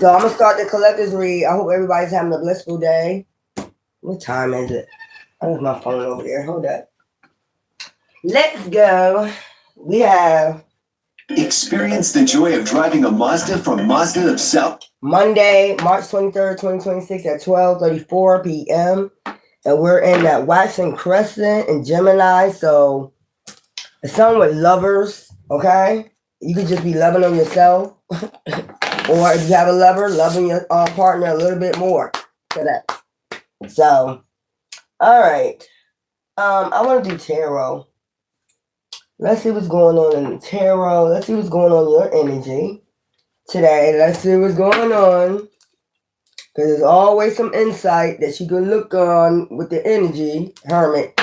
So I'm gonna start the collector's read. I hope everybody's having a blissful day. What time is it? Oh, there's my phone over there. Hold up. Let's go. We have experience the joy of driving a Mazda from Mazda of South. Monday, March 23rd, 2026 at 12:34 p.m. And we're in that waxing crescent in Gemini. So it's something with lovers, okay? You could just be loving on yourself. Or if you have a lover, loving your partner a little bit more for that. So, all right. I want to do tarot. Let's see what's going on in the tarot. Let's see what's going on in your energy today. Let's see what's going on. Because there's always some insight that you can look on with the energy, Hermit.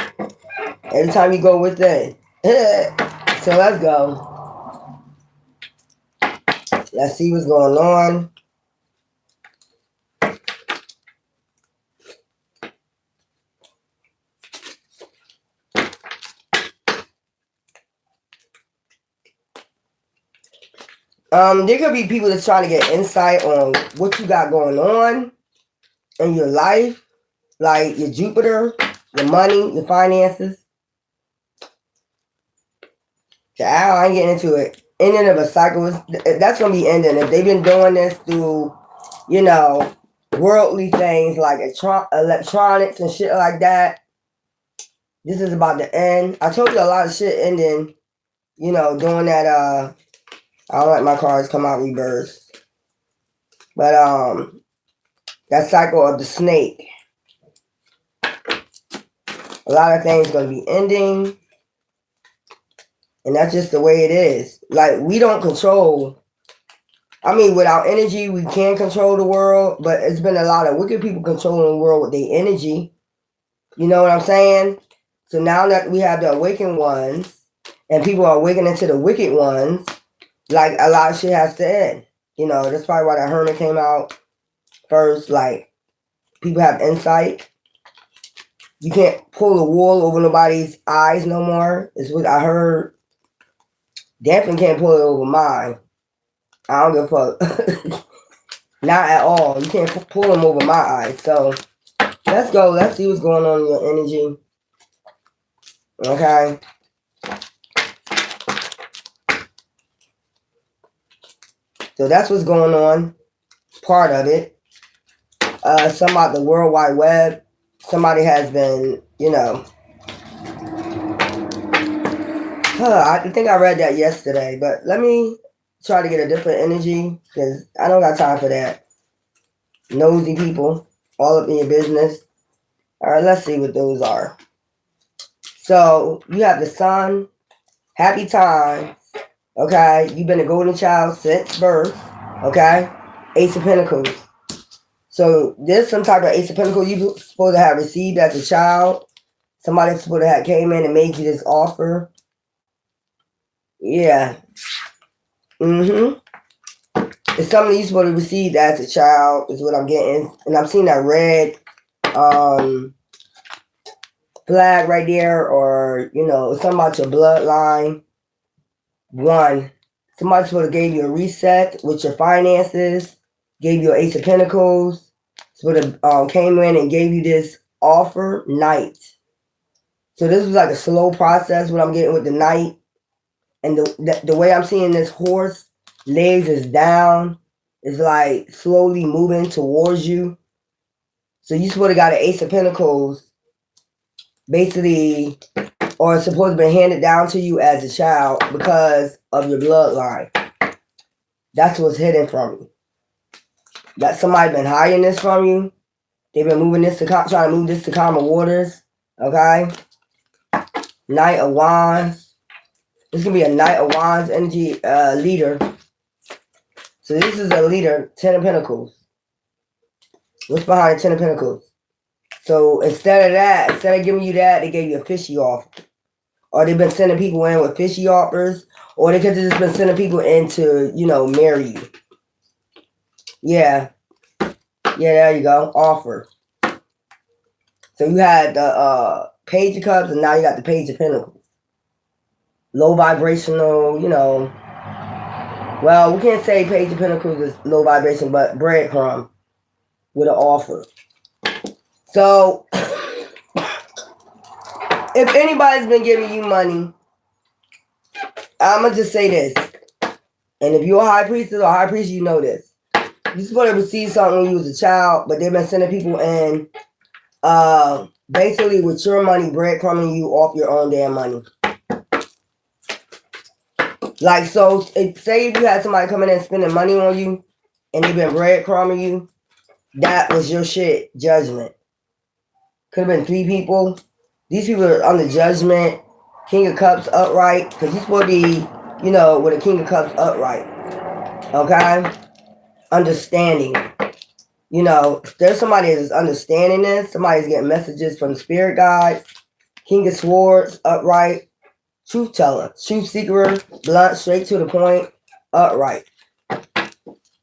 Every time you go within. So let's go. Let's see what's going on. There could be people that's trying to get insight on what you got going on in your life, like your Jupiter, your money, your finances. I ain't getting into it. Ending of a cycle, that's going to be ending. If they've been doing this through, worldly things like electronics and shit like that, this is about to end. I told you a lot of shit ending, doing that, I don't like my cards come out reverse. But that cycle of the snake. A lot of things going to be ending. And that's just the way it is. Like, we don't control. I mean, with our energy, we can control the world. But it's been a lot of wicked people controlling the world with their energy. You know what I'm saying? So now that we have the awakened ones, and people are awakening to the wicked ones, like, a lot of shit has to end. That's probably why that Hermit came out first. Like, people have insight. You can't pull the wool over nobody's eyes no more, is what I heard. Definitely can't pull it over mine. I don't give a fuck. Not at all. You can't pull them over my eyes. So, let's go. Let's see what's going on in your energy. Okay. So that's what's going on. Part of it. Some about the World Wide Web. Somebody has been, I think I read that yesterday, but let me try to get a different energy because I don't got time for that. Nosy people all up in your business. All right, let's see what those are. So you have the Sun. Happy times. Okay, you've been a golden child since birth. Okay, Ace of Pentacles. So there's some type of Ace of Pentacles you're supposed to have received as a child. Somebody's supposed to have came in and made you this offer. Yeah. It's something you're supposed to receive as a child is what I'm getting. And I'm seeing that red flag right there, or, something about your bloodline. One, somebody's supposed to gave you a reset with your finances, gave you an Ace of Pentacles, supposed to came in and gave you this offer, Knight. So this was like a slow process, what I'm getting with the Knight. And the way I'm seeing this horse, legs is down, is like slowly moving towards you. So you supposed to got an Ace of Pentacles, basically, or it's supposed to be handed down to you as a child because of your bloodline. That's what's hidden from you. That somebody been hiding this from you. They've been moving this trying to move this to calmer waters. Okay? Knight of Wands. This can be a Knight of Wands energy leader. So this is a leader, 10 of Pentacles. What's behind the 10 of Pentacles? So instead of giving you that, they gave you a fishy offer. Or they've been sending people in with fishy offers. Or they could have just been sending people in to, marry you. Yeah. Yeah, there you go. Offer. So you had the Page of Cups, and now you got the Page of Pentacles. Low vibrational, Well, we can't say Page of Pentacles is low vibration, but breadcrumb with an offer. So, if anybody's been giving you money, I'm going to just say this. And if you're a high priestess or a high priest, you know this. You're supposed to receive something when you was a child, but they've been sending people in basically with your money, breadcrumbing you off your own damn money. Like, so, say if you had somebody coming in and spending money on you, and they've been breadcrumbing you, that was your shit, judgment. Could have been 3 people. These people are under judgment. King of Cups upright, because you're supposed to be, you know, with a King of Cups upright. Okay? Understanding. You know, there's somebody that's understanding this. Somebody's getting messages from the spirit guides. King of Swords, upright. Truth teller, truth seeker, blunt, straight to the point, upright.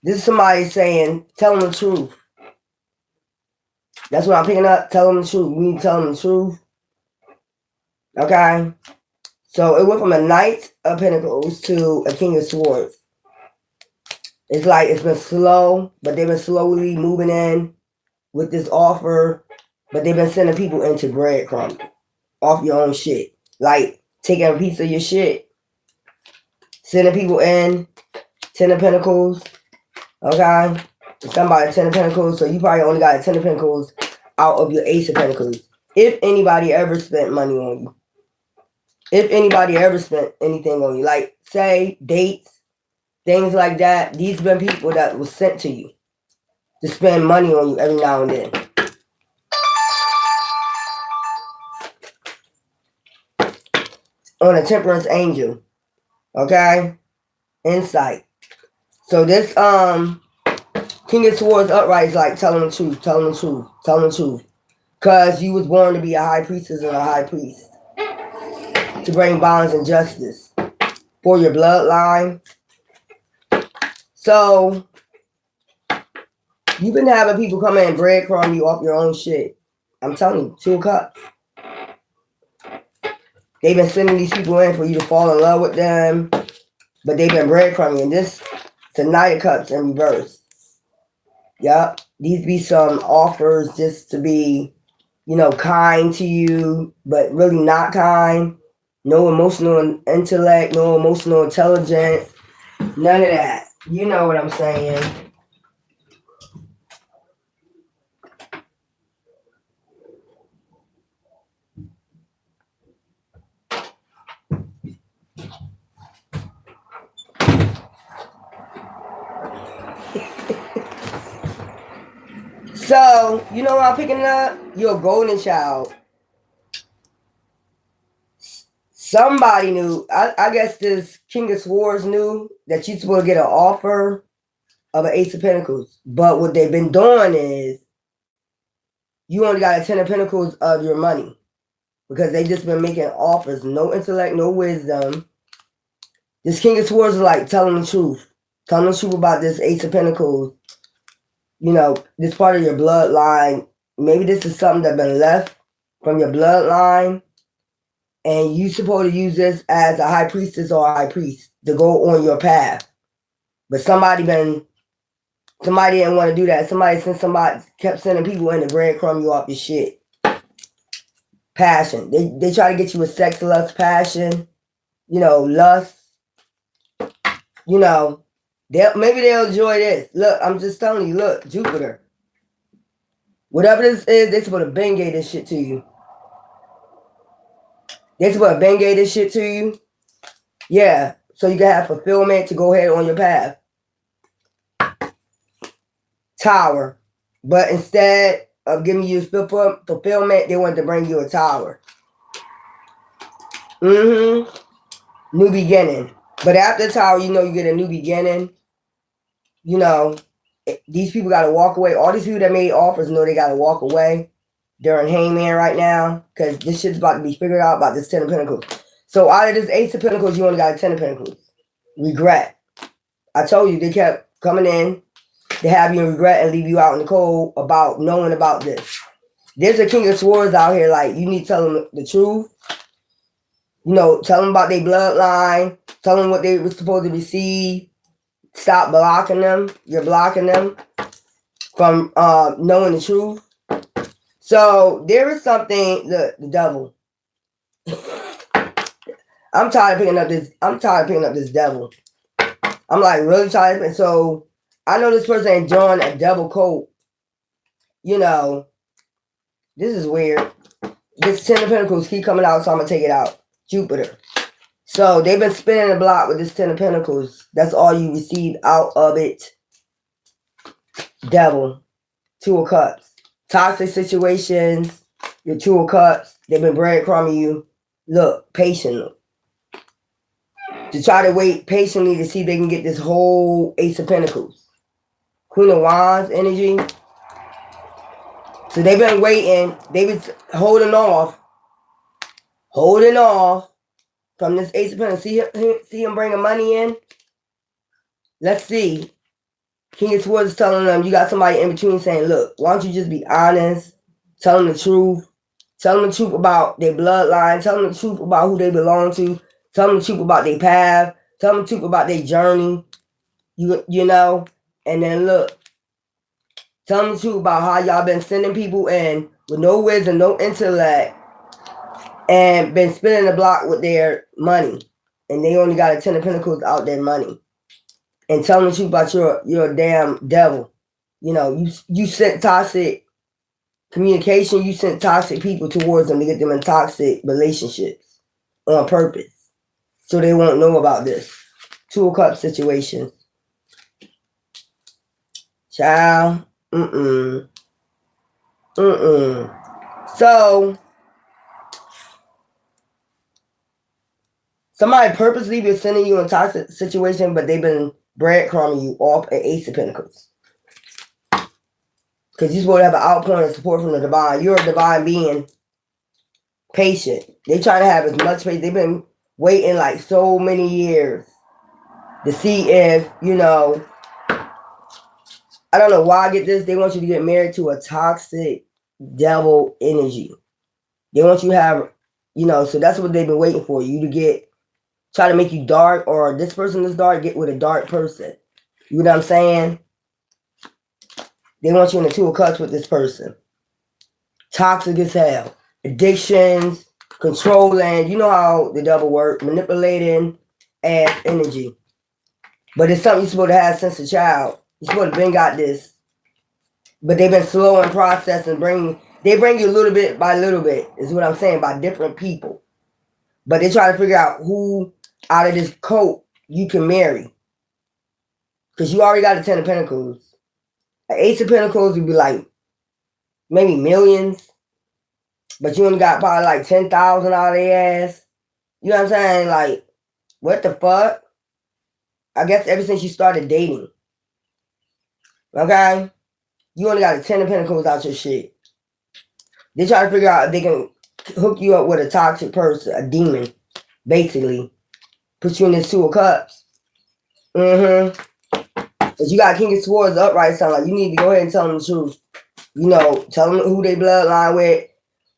This is somebody saying, tell them the truth. That's what I'm picking up. Tell them the truth. We need to tell them the truth. Okay? So it went from a Knight of Pentacles to a King of Swords. It's like it's been slow, but they've been slowly moving in with this offer, but they've been sending people into breadcrumbs off your own shit. Like taking a piece of your shit. Sending people in, 10 of Pentacles. Okay? Somebody 10 of Pentacles, so you probably only got a 10 of Pentacles out of your Ace of Pentacles. If anybody ever spent money on you. If anybody ever spent anything on you. Like, say, dates, things like that. These have been people that was sent to you to spend money on you every now and then. On a Temperance Angel. Okay? Insight. So this King of Swords upright is like telling the truth, telling the truth, telling the truth. Because you was born to be a high priestess and a high priest. To bring balance and justice for your bloodline. So you've been having people come in and breadcrumb you off your own shit. I'm telling you, 2 of Cups. They've been sending these people in for you to fall in love with them, but they've been breadcrumbing. And this is a Knight of Cups in reverse. Yep. These be some offers just to be, you know, kind to you, but really not kind. No emotional intellect, no emotional intelligence, none of that. You know what I'm saying. So, you know what I'm picking up? You're a golden child. Somebody knew, I guess this King of Swords knew that you're supposed to get an offer of an Ace of Pentacles. But what they've been doing is, you only got a 10 of Pentacles of your money. Because they just been making offers. No intellect, no wisdom. This King of Swords is like telling the truth. Telling the truth about this Ace of Pentacles. You know, this part of your bloodline. Maybe this is something that's been left from your bloodline. And you supposed to use this as a high priestess or a high priest to go on your path. But somebody didn't want to do that. Somebody kept sending people in to breadcrumb you off your shit. Passion. They try to get you with sex, lust, passion. You know, lust. You know, maybe they'll enjoy this. Look, I'm just telling you, look, Jupiter. Whatever this is, they're supposed to bengay this shit to you. They're supposed to bengay this shit to you. Yeah, so you can have fulfillment to go ahead on your path. Tower. But instead of giving you fulfillment, they want to bring you a tower. New beginning. But after the tower, you know you get a new beginning. You know, these people got to walk away. All these people that made offers know they got to walk away. They're in Hangman right now because this shit's about to be figured out about this 10 of Pentacles. So out of this Ace of Pentacles, you only got a 10 of Pentacles. Regret. I told you, they kept coming in. They have you in regret and leave you out in the cold about knowing about this. There's a King of Swords out here like, you need to tell them the truth. You know, tell them about their bloodline. Tell them what they were supposed to receive. stop blocking them. You're blocking them from knowing the truth. So there is something, the devil. I'm tired of picking up this devil. I'm like really tired of it. So I know this person enjoying a devil coat. You know, this is weird. This 10 of Pentacles keep coming out, so I'm gonna take it out. Jupiter. So they've been spinning the block with this 10 of Pentacles. That's all you receive out of it. Devil. 2 of Cups. Toxic situations. Your 2 of Cups. They've been breadcrumbing you. Look, patiently. To try to wait patiently to see if they can get this whole Ace of Pentacles. Queen of Wands energy. So they've been waiting. They've been holding off from this Ace of Pentacles. See him bringing money in? Let's see. King of Swords is telling them, you got somebody in between saying, look, why don't you just be honest? Tell them the truth. Tell them the truth about their bloodline. Tell them the truth about who they belong to. Tell them the truth about their path. Tell them the truth about their journey. You know? And then look. Tell them the truth about how y'all been sending people in with no wisdom, no intellect, and been spinning the block with their money. And they only got a 10 of Pentacles out their money. And tell them the truth about your damn devil. You know, you sent toxic communication. You sent toxic people towards them to get them in toxic relationships on purpose. So they won't know about this. 2 of Cups situation. Child. So somebody purposely been sending you in a toxic situation, but they've been breadcrumbing you off an Ace of Pentacles. Because you're supposed to have an outpouring of support from the divine. You're a divine being. Patient. They try to have as much patience. They've been waiting like so many years to see if, you know, I don't know why I get this. They want you to get married to a toxic devil energy. They want you to have, you know, so that's what they've been waiting for. You to try to make you dark, or this person is dark, get with a dark person. You know what I'm saying? They want you in the 2 of Cups with this person. Toxic as hell. Addictions, controlling. You know how the devil works. Manipulating ass energy. But it's something you're supposed to have since a child. You're supposed to have been got this. But they've been slow in process and they bring you little bit by little bit, is what I'm saying, by different people. But they try to figure out who out of this coat you can marry. Because you already got a 10 of Pentacles. An Ace of Pentacles would be like maybe millions. But you only got probably like 10,000 out of their ass. You know what I'm saying? Like, what the fuck? I guess ever since you started dating. Okay? You only got a 10 of Pentacles out your shit. They try to figure out if they can hook you up with a toxic person, a demon, basically. Put you in this 2 of Cups. But you got King of Swords upright, sound like you need to go ahead and tell them the truth. You know, tell them who they bloodline with,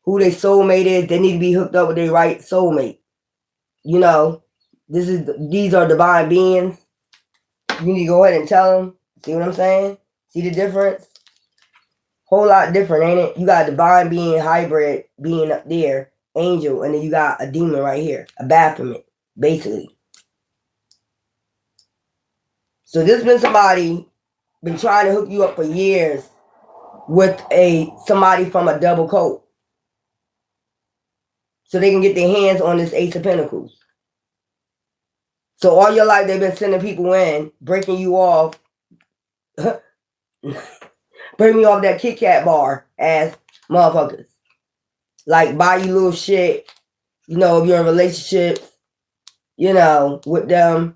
who their soulmate is. They need to be hooked up with their right soulmate. You know, these are divine beings. You need to go ahead and tell them. See what I'm saying? See the difference? Whole lot different, ain't it? You got a divine being, hybrid being up there, angel, and then you got a demon right here, a Baphomet, basically. So this been somebody been trying to hook you up for years with somebody from a double coat. So they can get their hands on this Ace of Pentacles. So all your life they've been sending people in, breaking you off. Bring me off that Kit Kat bar ass motherfuckers. Like buy you little shit. You know, if you're in relationships, you know, with them.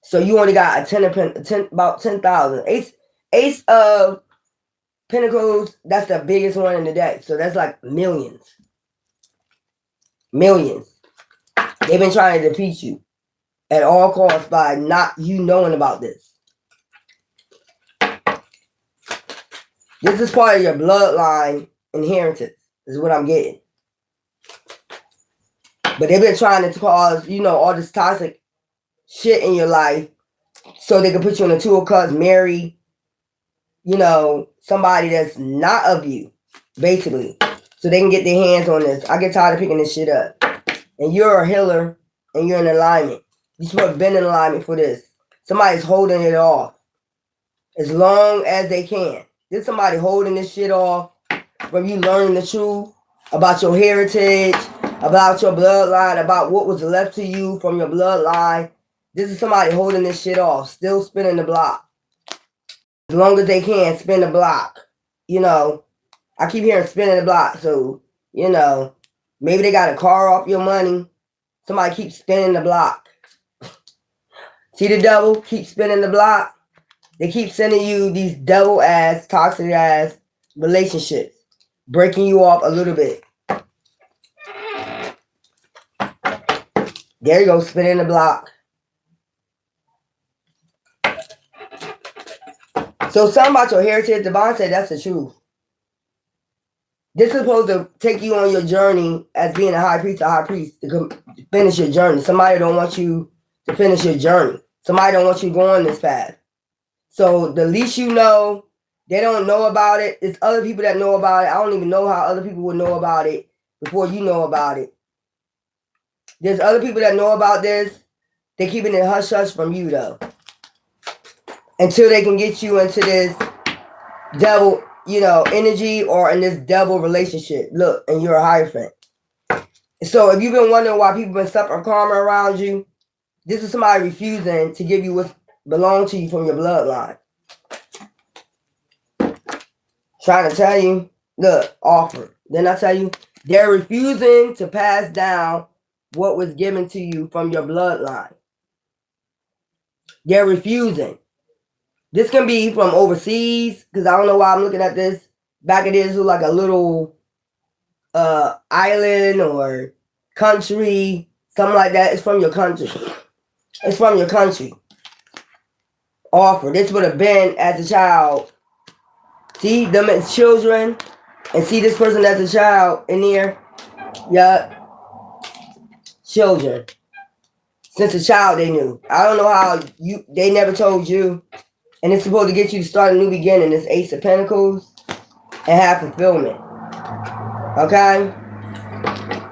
So you only got about 10,000. Ace of Pentacles, that's the biggest one in the deck. So that's like millions. Millions. They've been trying to defeat you at all costs by not you knowing about this. This is part of your bloodline inheritance, is what I'm getting. But they've been trying to cause, you know, all this toxic shit in your life so they can put you in the Two of Cups, marry, you know, somebody that's not of you, basically. So they can get their hands on this. I get tired of picking this shit up. And you're a healer and you're in alignment. You're supposed to have been in alignment for this. Somebody's holding it off as long as they can. There's somebody holding this shit off from you learning the truth about your heritage, about your bloodline, about what was left to you from your bloodline. This is somebody holding this shit off, still spinning the block. As long as they can, spin the block. You know, I keep hearing spinning the block. So, you know, maybe they got a car off your money. Somebody keeps spinning the block. See the devil? Keep spinning the block. They keep sending you these devil ass, toxic ass relationships, breaking you off a little bit. There you go, spinning the block. So something about your heritage, Devon said that's the truth. This is supposed to take you on your journey as being a high priest to finish your journey. Somebody don't want you to finish your journey. Somebody don't want you going this path. So the least you know, they don't know about it. It's other people that know about it. I don't even know how other people would know about it before you know about it. There's other people that know about this. They're keeping it hush-hush from you, though. Until they can get you into this devil, you know, energy or in this devil relationship. Look, and you're a Hierophant. So if you've been wondering why people been suffering karma around you, this is somebody refusing to give you what belongs to you from your bloodline. Trying to tell you, look, offer. Then I tell you, they're refusing to pass down what was given to you from your bloodline. They're refusing. This can be from overseas, because I don't know why I'm looking at this. Back it is like a little island or country, something like that. It's from your country. It's from your country. Offer. This would have been as a child. See them as children, and see this person as a child in here. Yup. Children. Since a child they knew. I don't know how they never told you. And it's supposed to get you to start a new beginning. This Ace of Pentacles and have fulfillment. Okay?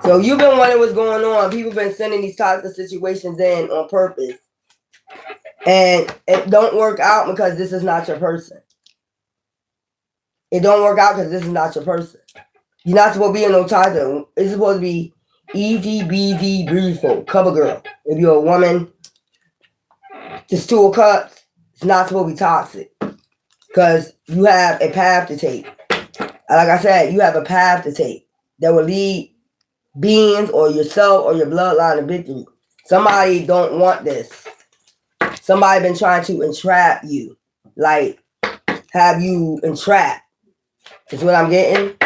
So you've been wondering what's going on. People been sending these toxic situations in on purpose. And it don't work out because this is not your person. It don't work out because this is not your person. You're not supposed to be in no toxic. It's supposed to be easy, breezy, beautiful. Cover girl. If you're a woman, just Two of Cups. It's not supposed to be toxic because you have a path to take. Like I said, you have a path to take that will lead beings or yourself or your bloodline to victory. Somebody don't want this. Somebody been trying to entrap you, like have you entrapped. That's what I'm getting.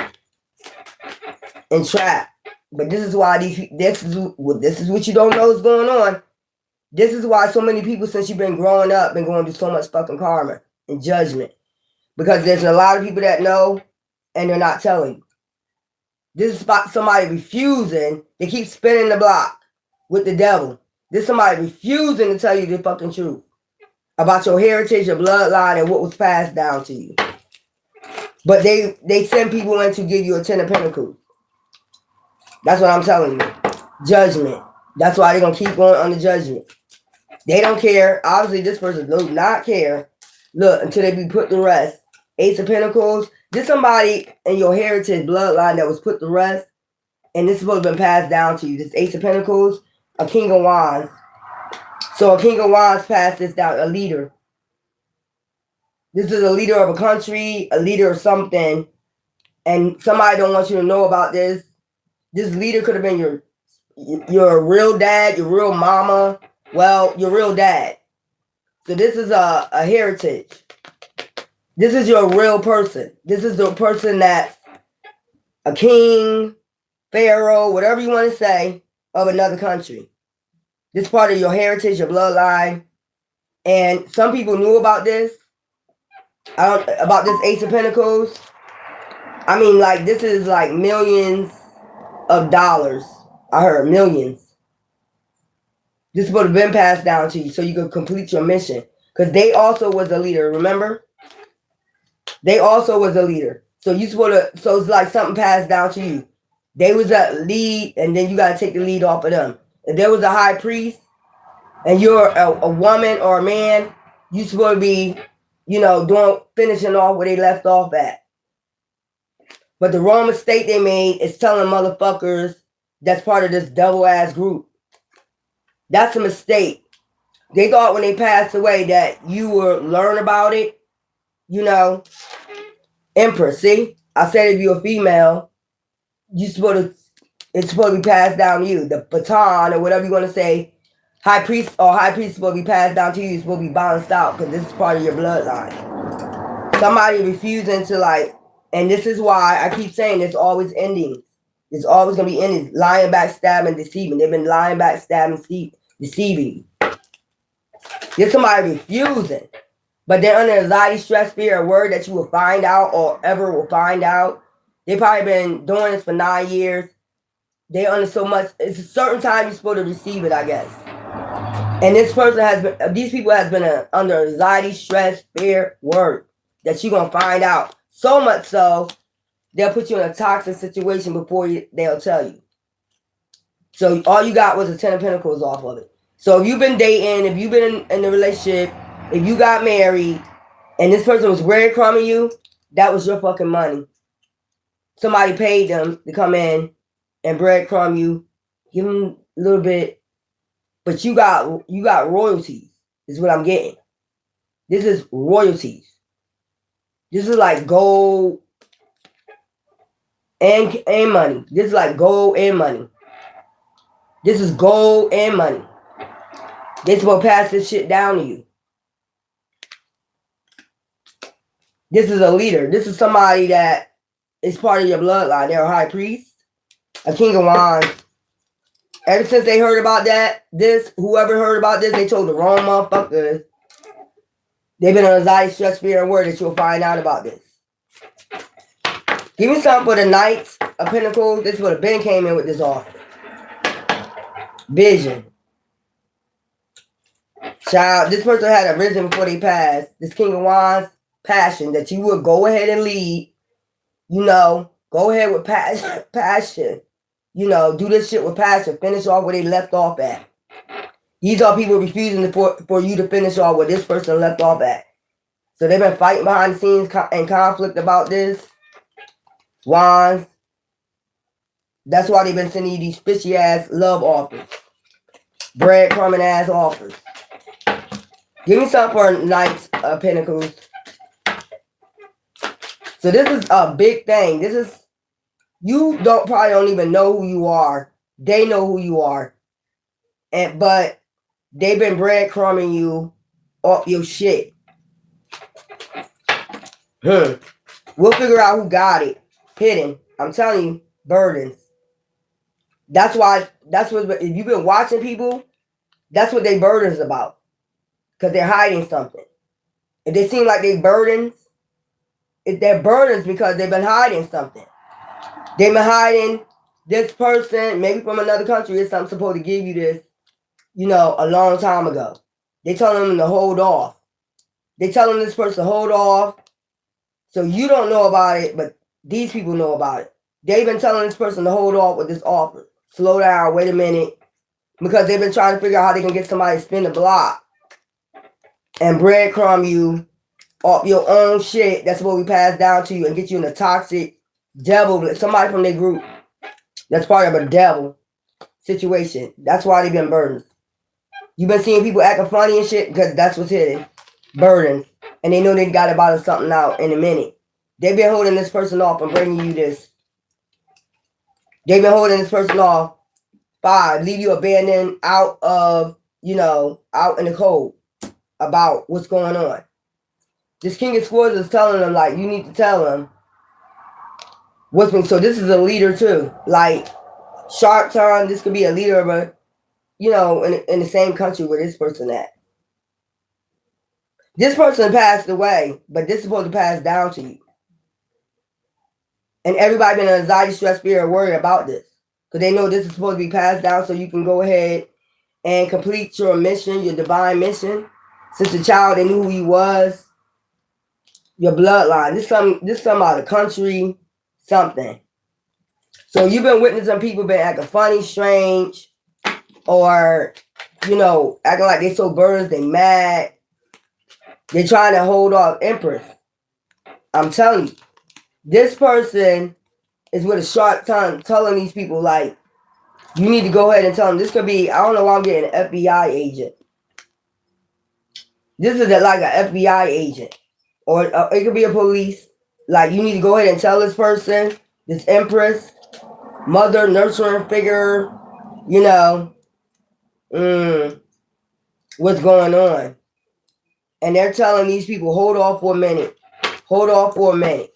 Entrapped. But this is why this is what you don't know is going on. This is why so many people, since you've been growing up, been going through so much fucking karma and judgment. Because there's a lot of people that know and they're not telling you. This is about somebody refusing. They keep spinning the block with the devil. This is somebody refusing to tell you the fucking truth about your heritage, your bloodline, and what was passed down to you. But they send people in to give you a 10 of Pentacles. That's what I'm telling you. Judgment. That's why they're going to keep going on the judgment. They don't care. Obviously, this person does not care. Look, until they be put to rest. Ace of Pentacles. This somebody in your heritage bloodline that was put to rest. And this is supposed to have been passed down to you. This Ace of Pentacles, a King of Wands. So a King of Wands passed this down. A leader. This is a leader of a country. A leader of something. And somebody don't want you to know about this. This leader could have been your real dad, your real mama. Well, your real dad. So this is a heritage. This is your real person. This is the person that's a king, pharaoh, whatever you want to say, of another country. This part of your heritage, your bloodline. And some people knew about this. About this Ace of Pentacles. I mean, like, this is like millions of dollars. I heard millions. This would have been passed down to you so you could complete your mission. Because they also was a leader, remember? They also was a leader. So you supposed to, so it's like something passed down to you. They was a lead, and then you got to take the lead off of them. If there was a high priest, and you're a woman or a man, you supposed to be, finishing off where they left off at. But the wrong mistake they made is telling motherfuckers that's part of this double-ass group. That's a mistake. They thought when they passed away that you would learn about it. Empress, see? I said if you're a female, it's supposed to be passed down to you. The baton or whatever you want to say, high priest is supposed to be passed down to you. It's supposed to be balanced out because this is part of your bloodline. Somebody refusing to and this is why I keep saying there's always endings. There's always going to be endings. Lying, backstabbing, deceiving. They've been lying, backstabbing, deceiving. There's somebody refusing. But they're under anxiety, stress, fear, a word that you will find out or ever will find out. They've probably been doing this for 9 years. They under so much. It's a certain time you're supposed to receive it, I guess. And these people has been under anxiety, stress, fear, word that you're going to find out. So much so, they'll put you in a toxic situation before they'll tell you. So all you got was a 10 of Pentacles off of it. So if you've been dating, if you've been in a relationship, if you got married, and this person was breadcrumbing you, that was your fucking money. Somebody paid them to come in and breadcrumb you, give them a little bit, but you got royalties, is what I'm getting. This is royalties. This is like gold and money. This is like gold and money. This is gold and money. They're supposed to pass this shit down to you. This is a leader. This is somebody that is part of your bloodline. They're a high priest, a king of wands. Ever since they heard about whoever heard about this, they told the wrong motherfuckers. They've been on anxiety, stress, fear, and word that you'll find out about this. Give me something for the Knights of Pentacles. This is what Ben came in with this offer. Vision. Child, this person had a vision before they passed. This king of wands, passion, that you would go ahead and lead. Go ahead with passion. Do this shit with passion. Finish off where they left off at. These are people refusing for you to finish off where this person left off at. So they've been fighting behind the scenes and conflict about this. Wands. That's why they've been sending you these fishy ass love offers. Breadcrumbing ass offers. Give me something for Knights of Pentacles. So this is a big thing. You probably don't even know who you are. They know who you are. But they've been breadcrumbing you off your shit. We'll figure out who got it. Hidden. I'm telling you, burdens. That's what, if you've been watching people, that's what they burdens about. Because they're hiding something. If they seem like they're burdens because they've been hiding something. They've been hiding this person, maybe from another country, is something supposed to give you this, a long time ago. They telling them to hold off. They telling this person to hold off. So you don't know about it, but these people know about it. They've been telling this person to hold off with this offer. Slow down, wait a minute. Because they've been trying to figure out how they can get somebody to spin the block and breadcrumb you off your own shit that's supposed to be passed down to you and get you in a toxic devil, somebody from their group that's part of a devil situation. That's why they've been burdens. You've been seeing people acting funny and shit because that's what's hidden. Burdens. And they know they got about something out in a minute. They've been holding this person off and bringing you this. They've been holding this person off. 5, leave you abandoned out of, out in the cold about what's going on. This King of Swords is telling them, you need to tell them what's been. So this is a leader too. Sharp tongue, this could be a leader of a, in the same country where this person at. This person passed away, but this is supposed to pass down to you. And everybody been in anxiety, stress, fear, and worry about this. Because they know this is supposed to be passed down so you can go ahead and complete your mission, your divine mission. Since a child, they knew who you was. Your bloodline. This some out of the country, something. So you've been witnessing people been acting funny, strange, or, you know, acting like they so birds, they mad. They trying to hold off Empress. I'm telling you, this person is with a sharp tongue telling these people, like, you need to go ahead and tell them. This could be, I don't know why I'm getting an FBI agent. This is like an FBI agent. Or it could be a police. Like, you need to go ahead and tell this person, this Empress, mother, nurturing figure, you know, what's going on. And they're telling these people, hold off for a minute. Hold off for a minute.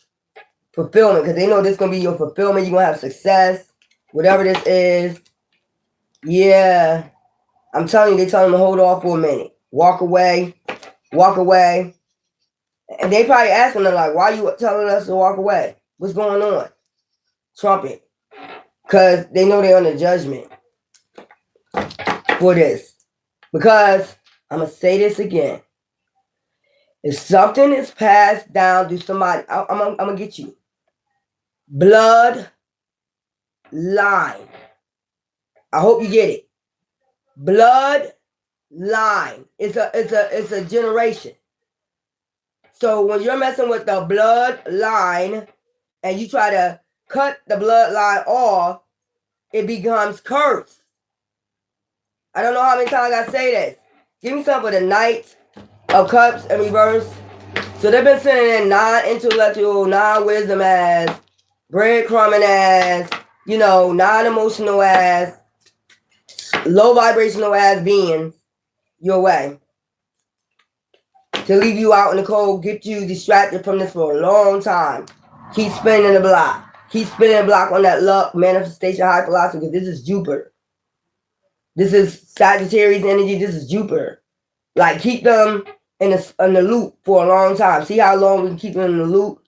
Fulfillment, because they know this is going to be your fulfillment. You're going to have success, whatever this is. Yeah. I'm telling you, they're telling them to hold off for a minute. Walk away. Walk away. And they probably asking them, like, why are you telling us to walk away? What's going on? Trumpet. Because they know they're under judgment for this. Because, I'm going to say this again. If something is passed down to somebody, I'm going to get you. Bloodline. I hope you get it. Bloodline. It's a generation. So when you're messing with the bloodline and you try to cut the bloodline off, it becomes cursed. I don't know how many times I say this. Give me some for the Knight of Cups in reverse. So they've been sending in non-intellectual, non-wisdom ass, breadcrumbing ass, you know, non-emotional ass, low vibrational ass beings your way. To leave you out in the cold, get you distracted from this for a long time. Keep spinning the block. Keep spinning the block on that luck, manifestation, high philosophy, because this is Jupiter. This is Sagittarius energy. This is Jupiter. Like, keep them in the loop for a long time. See how long we can keep them in the loop?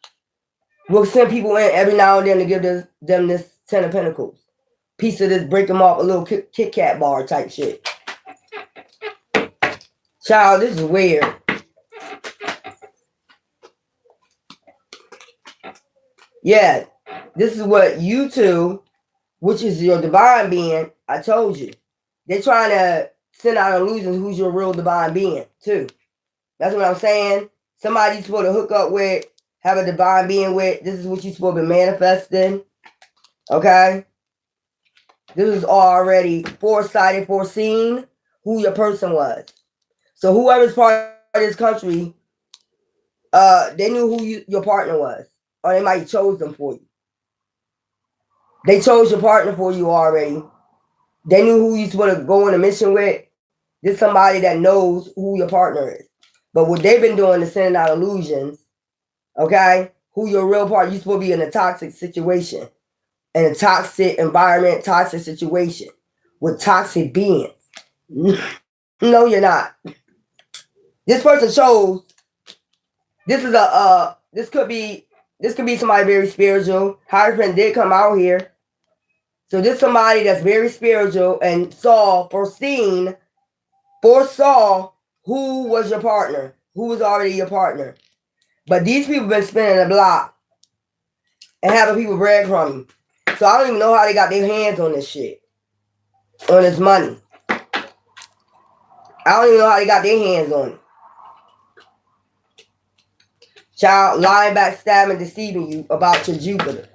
We'll send people in every now and then to give them this 10 of Pentacles. Piece of this, break them off a little Kit Kat bar type shit. Child, this is weird. Yeah, this is what you two, which is your divine being, I told you. They're trying to send out illusions who's your real divine being, too. That's what I'm saying. Somebody you're supposed to hook up with, have a divine being with. This is what you're supposed to be manifesting. Okay? This is already foresighted, foreseen who your person was. So whoever's part of this country, they knew who your partner was. Or they might have chose them for you. They chose your partner for you already. They knew who you're supposed to go on a mission with. This is somebody that knows who your partner is. But what they've been doing is sending out illusions. Okay? Who your real partner, you're supposed to be in a toxic situation. In a toxic environment, toxic situation. With toxic beings. No, you're not. This person chose. This is this could be somebody very spiritual. Hierophant did come out here. So this is somebody that's very spiritual and foresaw who was your partner, who was already your partner. But these people been spinning the block and having people breadcrumbing. So I don't even know how they got their hands on this shit, on this money. I don't even know how they got their hands on it. Child, lying, backstabbing, deceiving you about your Jupiter.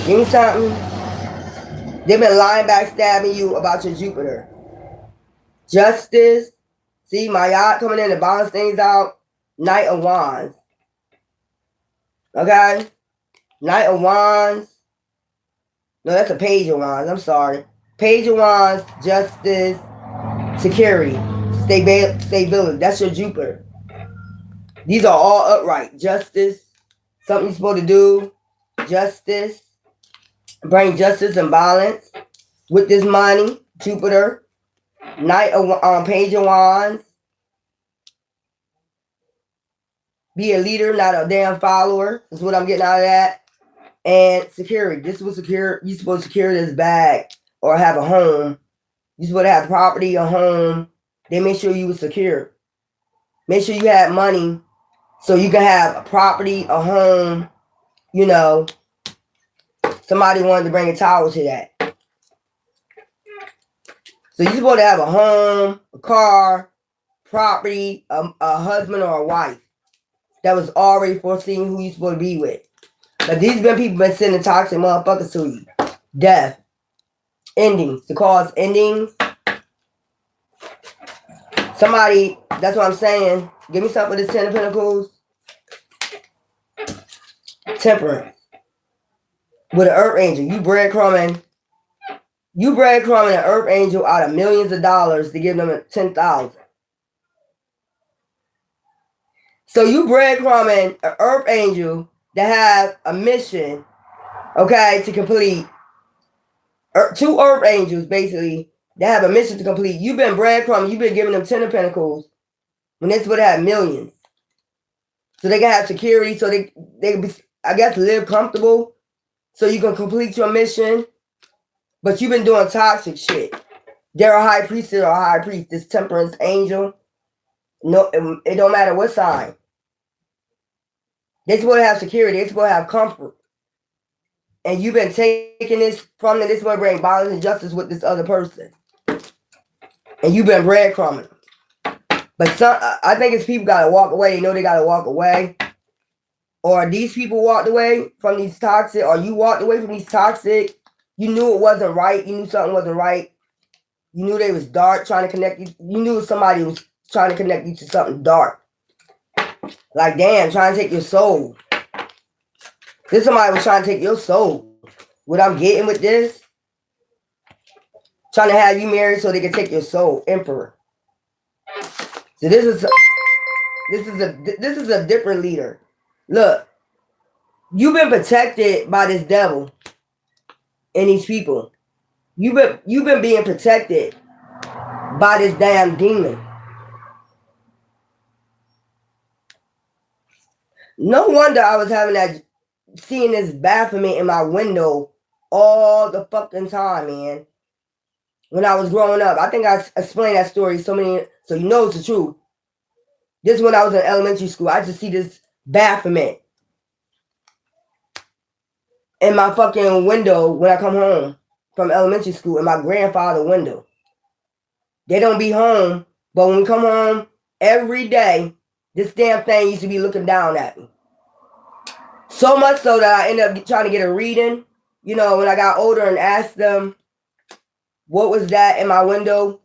Give me something. They've been lying, backstabbing you about your Jupiter. Justice. See, my yacht coming in to balance things out. Knight of Wands. Okay? Knight of Wands. No, that's a Page of Wands. I'm sorry. Page of Wands, justice, security, stability. That's your Jupiter. These are all upright. Justice. Something you're supposed to do. Justice. Bring justice and balance with this money. Jupiter. Knight of Page of Wands. Be a leader, not a damn follower. That's what I'm getting out of that. And security. This was secure. You're supposed to secure this bag or have a home. You're supposed to have property, a home, they made sure you were secure. Make sure you had money so you can have a property, a home, you know. Somebody wanted to bring a towel to that. So you're supposed to have a home, a car, property, a husband or a wife that was already foreseeing who you're supposed to be with. But these people been sending toxic motherfuckers to you. Death. Endings. To cause endings. Somebody, that's what I'm saying. Give me something for this 10 of Pentacles. Temperance. With an earth angel. You breadcrumbing an earth angel out of millions of dollars to give them 10,000. So you breadcrumbing an earth angel that have a mission, okay, to complete. Two earth angels, basically, that have a mission to complete. You've been breadcrumbing, you've been giving them 10 of Pentacles when they're supposed to have millions. So they can have security, so they can be, I guess, live comfortable, so you can complete your mission. But you've been doing toxic shit. They're a high priest or a high priest, this temperance angel. No, it don't matter what sign. They're supposed to have security, they're supposed to have comfort. And you've been taking this from them, this is going to bring violence and justice with this other person. And you've been breadcrumbing them. But I think it's people got to walk away. They know they got to walk away. Or these people walked away from these toxic, or you walked away from these toxic. You knew it wasn't right. You knew something wasn't right. You knew they was dark, trying to connect you. You knew somebody was trying to connect you to something dark. Like, damn, trying to take your soul. This somebody was trying to take your soul. What I'm getting with this, trying to have you married so they can take your soul. Emperor. So this is a different leader. Look, you've been protected by this devil and these people. You've been being protected by this damn demon. No wonder I was seeing this Baphomet in my window all the fucking time, man. When I was growing up. I think I explained that story so you know it's the truth. This is when I was in elementary school. I just see this Baphomet in my fucking window when I come home from elementary school, in my grandfather's window. They don't be home, but when we come home every day, this damn thing used to be looking down at me. So much so that I ended up trying to get a reading, you know, when I got older, and asked them what was that in my window.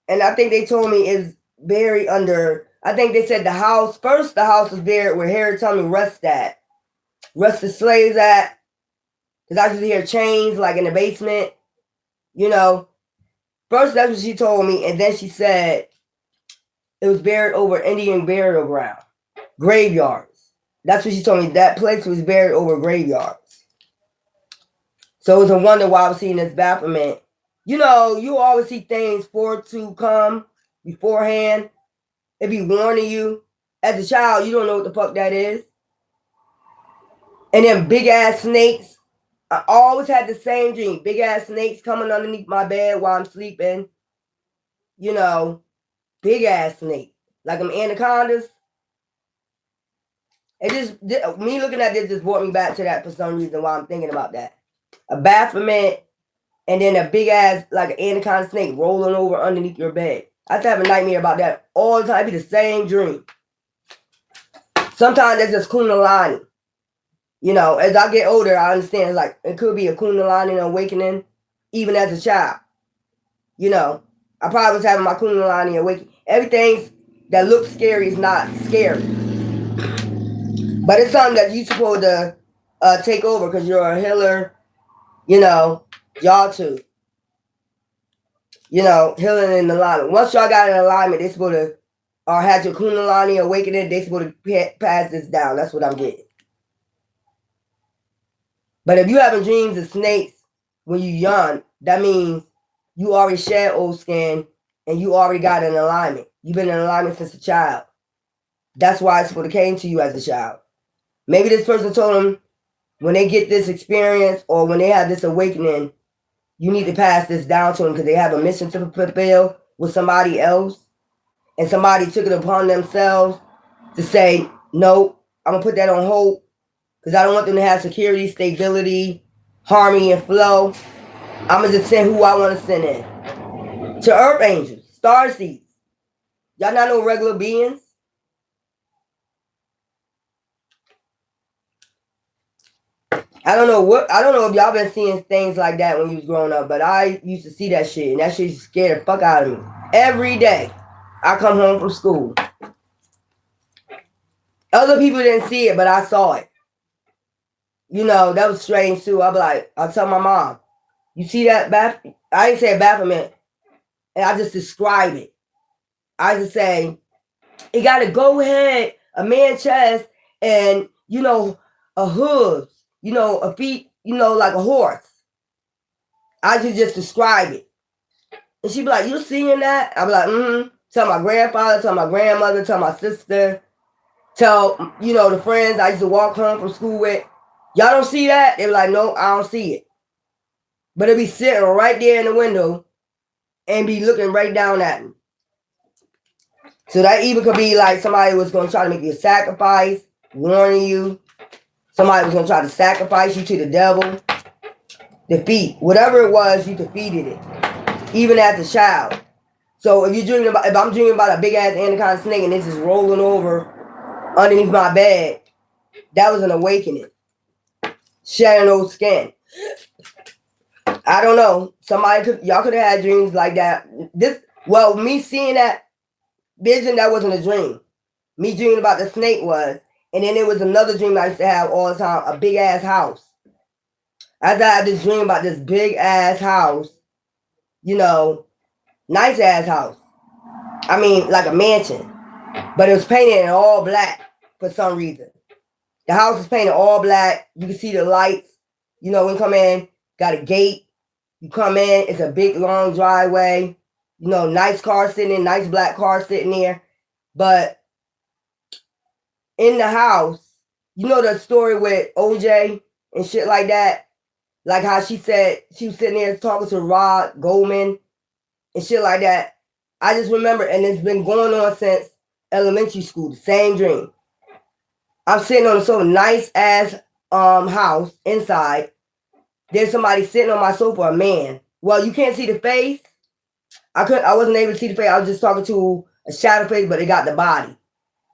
And I think they told me it's buried under, I think they said the house was buried where Harry told me rusted slaves at. Because I used to hear chains like in the basement, you know. First, that's what she told me. And then she said it was buried over Indian burial ground, graveyards. That's what she told me. That place was buried over graveyards. So it was a wonder why I was seeing this Baphomet. You know, you always see things for to come beforehand. It be warning you. As a child, you don't know what the fuck that is. And then big ass snakes. I always had the same dream. Big ass snakes coming underneath my bed while I'm sleeping. You know, big ass snake. Like them anacondas. It just, me looking at this just brought me back to that for some reason while I'm thinking about that. A Baphomet and then a big ass, like an anaconda snake rolling over underneath your bed. I used to have a nightmare about that all the time. It'd be the same dream. Sometimes that's just Kundalini. You know, as I get older, I understand like it could be a Kundalini awakening, even as a child. You know, I probably was having my Kundalini awakening. Everything that looks scary is not scary. But it's something that you're supposed to take over because you're a healer, you know, y'all too. You know, healing in alignment. Once y'all got in alignment, they're supposed to, or had your Kundalini awakening, they're supposed to pass this down. That's what I'm getting. But if you having dreams of snakes when you young, that means you already shed old skin and you already got in alignment. You've been in alignment since a child. That's why it's supposed to came to you as a child. Maybe this person told them when they get this experience or when they have this awakening, you need to pass this down to them because they have a mission to fulfill with somebody else, and somebody took it upon themselves to say, no, I'm going to put that on hold because I don't want them to have security, stability, harmony, and flow. I'm going to just send who I want to send in. To earth angels, star seeds. Y'all not no regular beings. I don't know if y'all been seeing things like that when you was growing up, but I used to see that shit, and that shit scared the fuck out of me. Every day I come home from school. Other people didn't see it, but I saw it. You know, that was strange too. I'll tell my mom, you see that I didn't say Baphomet, and I just describe it. I just say, it got a go head, a man chest, and, you know, a hooves, you know, a feet, you know, like a horse. I just describe it. And she'd be like, you seeing that? I'd be like, mm-hmm. Tell my grandfather, tell my grandmother, tell my sister, tell, you know, the friends I used to walk home from school with. Y'all don't see that? They be like, no, I don't see it. But it'd be sitting right there in the window and be looking right down at me. So that even could be like somebody was going to try to make you a sacrifice, warning you. Somebody was going to try to sacrifice you to the devil. Defeat. Whatever it was, you defeated it. Even as a child. So if I'm dreaming about a big ass anaconda snake and it's just rolling over underneath my bed, that was an awakening. Shedding old skin. I don't know. Y'all could have had dreams like that. Me seeing that vision, that wasn't a dream. Me dreaming about the snake was. And then there was another dream I used to have all the time, a big ass house. I had this dream about this big ass house, you know, nice ass house. I mean, like a mansion. But it was painted in all black for some reason. The house was painted all black. You can see the lights. You know, when you come in, got a gate. You come in, it's a big, long driveway. You know, nice car sitting in, nice black car sitting there. But in the house, you know the story with OJ and shit like that? Like how she said she was sitting there talking to Rod Goldman and shit like that. I just remember, and it's been going on since elementary school, the same dream. I'm sitting on a so nice ass house inside. There's somebody sitting on my sofa, a man. Well, you can't see the face. I wasn't able to see the face. I was just talking to a shadow face, but it got the body.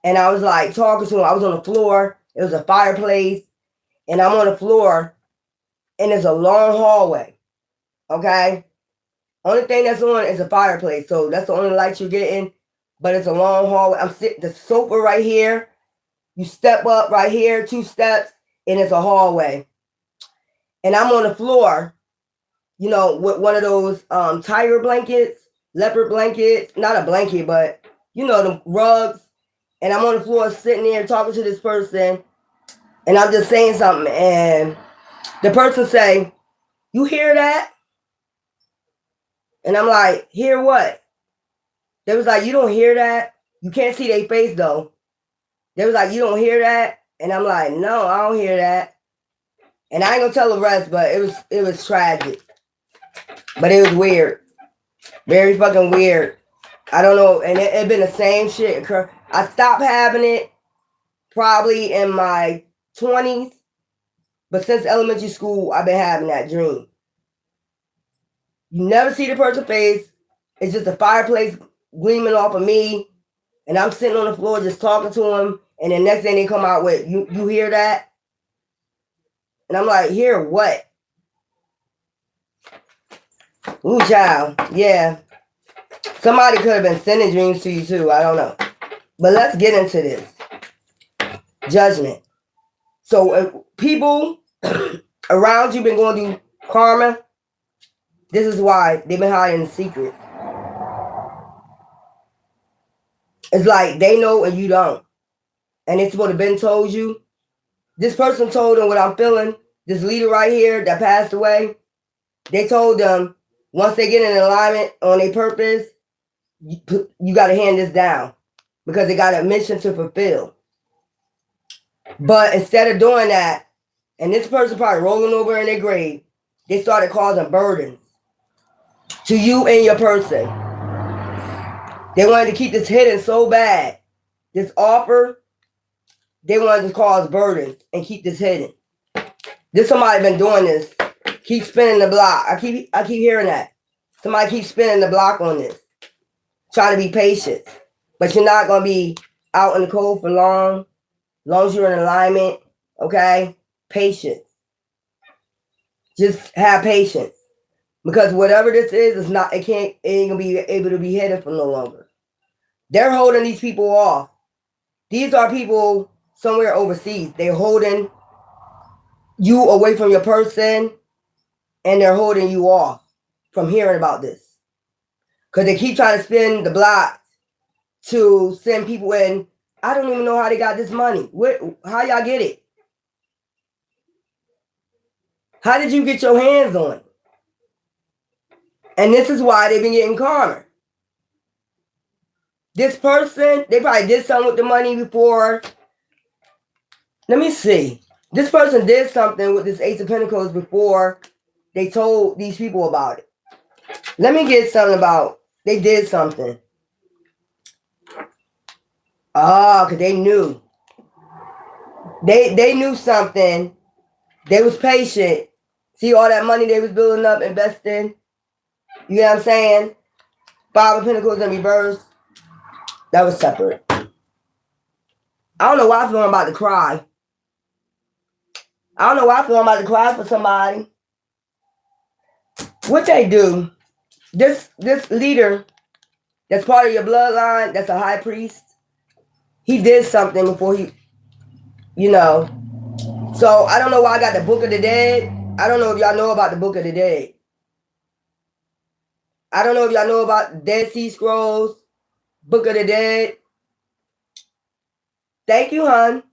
And I was like talking to him. I was on the floor. It was a fireplace. And I'm on the floor. And it's a long hallway. Okay? Only thing that's on is a fireplace. So that's the only light you're getting. But it's a long hallway. I'm sitting, the sofa right here. You step up right here, 2 steps, and it's a hallway. And I'm on the floor, you know, with one of those tiger blankets, leopard blankets, not a blanket, but, you know, the rugs. And I'm on the floor sitting there talking to this person. And I'm just saying something. And the person say, you hear that? And I'm like, hear what? They was like, you don't hear that? You can't see their face, though. They was like, you don't hear that? And I'm like, no, I don't hear that. And I ain't gonna tell the rest, but it was tragic. But it was weird. Very fucking weird. I don't know. And it been the same shit occur. I stopped having it probably in my 20s. But since elementary school, I've been having that dream. You never see the person's face. It's just a fireplace gleaming off of me. And I'm sitting on the floor just talking to him. And the next thing they come out with, you hear that? And I'm like, hear what? Ooh, child. Yeah. Somebody could have been sending dreams to you too. I don't know. But let's get into this. Judgment. So people around you been going through karma. This is why they've been hiding in secret. It's like they know and you don't. And it's what have been told you. This person told them what I'm feeling. This leader right here that passed away. They told them once they get in alignment on their purpose, you got to hand this down because they got a mission to fulfill. But instead of doing that, and this person probably rolling over in their grave, they started causing burdens to you and your person. They wanted to keep this hidden so bad. This offer, they wanted to cause burdens and keep this hidden. This somebody been doing this. Keep spinning the block. I keep hearing that. Somebody keeps spinning the block on this. Try to be patient. But you're not going to be out in the cold for long. As long as you're in alignment. Okay? Patience. Just have patience. Because whatever this is not, it ain't gonna be able to be hidden for no longer. They're holding these people off. These are people somewhere overseas. They're holding you away from your person, and they're holding you off from hearing about this. Because they keep trying to spin the block to send people in. I don't even know how they got this money. How y'all get it? How did you get your hands on it? And this is why they've been getting karma. This person, they probably did something with the money before. Let me see. This person did something with this Ace of Pentacles before they told these people about it. Let me get something about, they did something. Because they knew. They knew something. They was patient. See all that money they was building up, investing. You know what I'm saying? Five of Pentacles in reverse. That was separate. I don't know why I feel I'm about to cry. I don't know why I feel I'm about to cry for somebody. What they do, this leader that's part of your bloodline, that's a high priest, he did something before he, you know. So I don't know why I got the Book of the Dead. I don't know if y'all know about the Book of the Dead. I don't know if y'all know about Dead Sea Scrolls, Book of the Dead. Thank you, hon.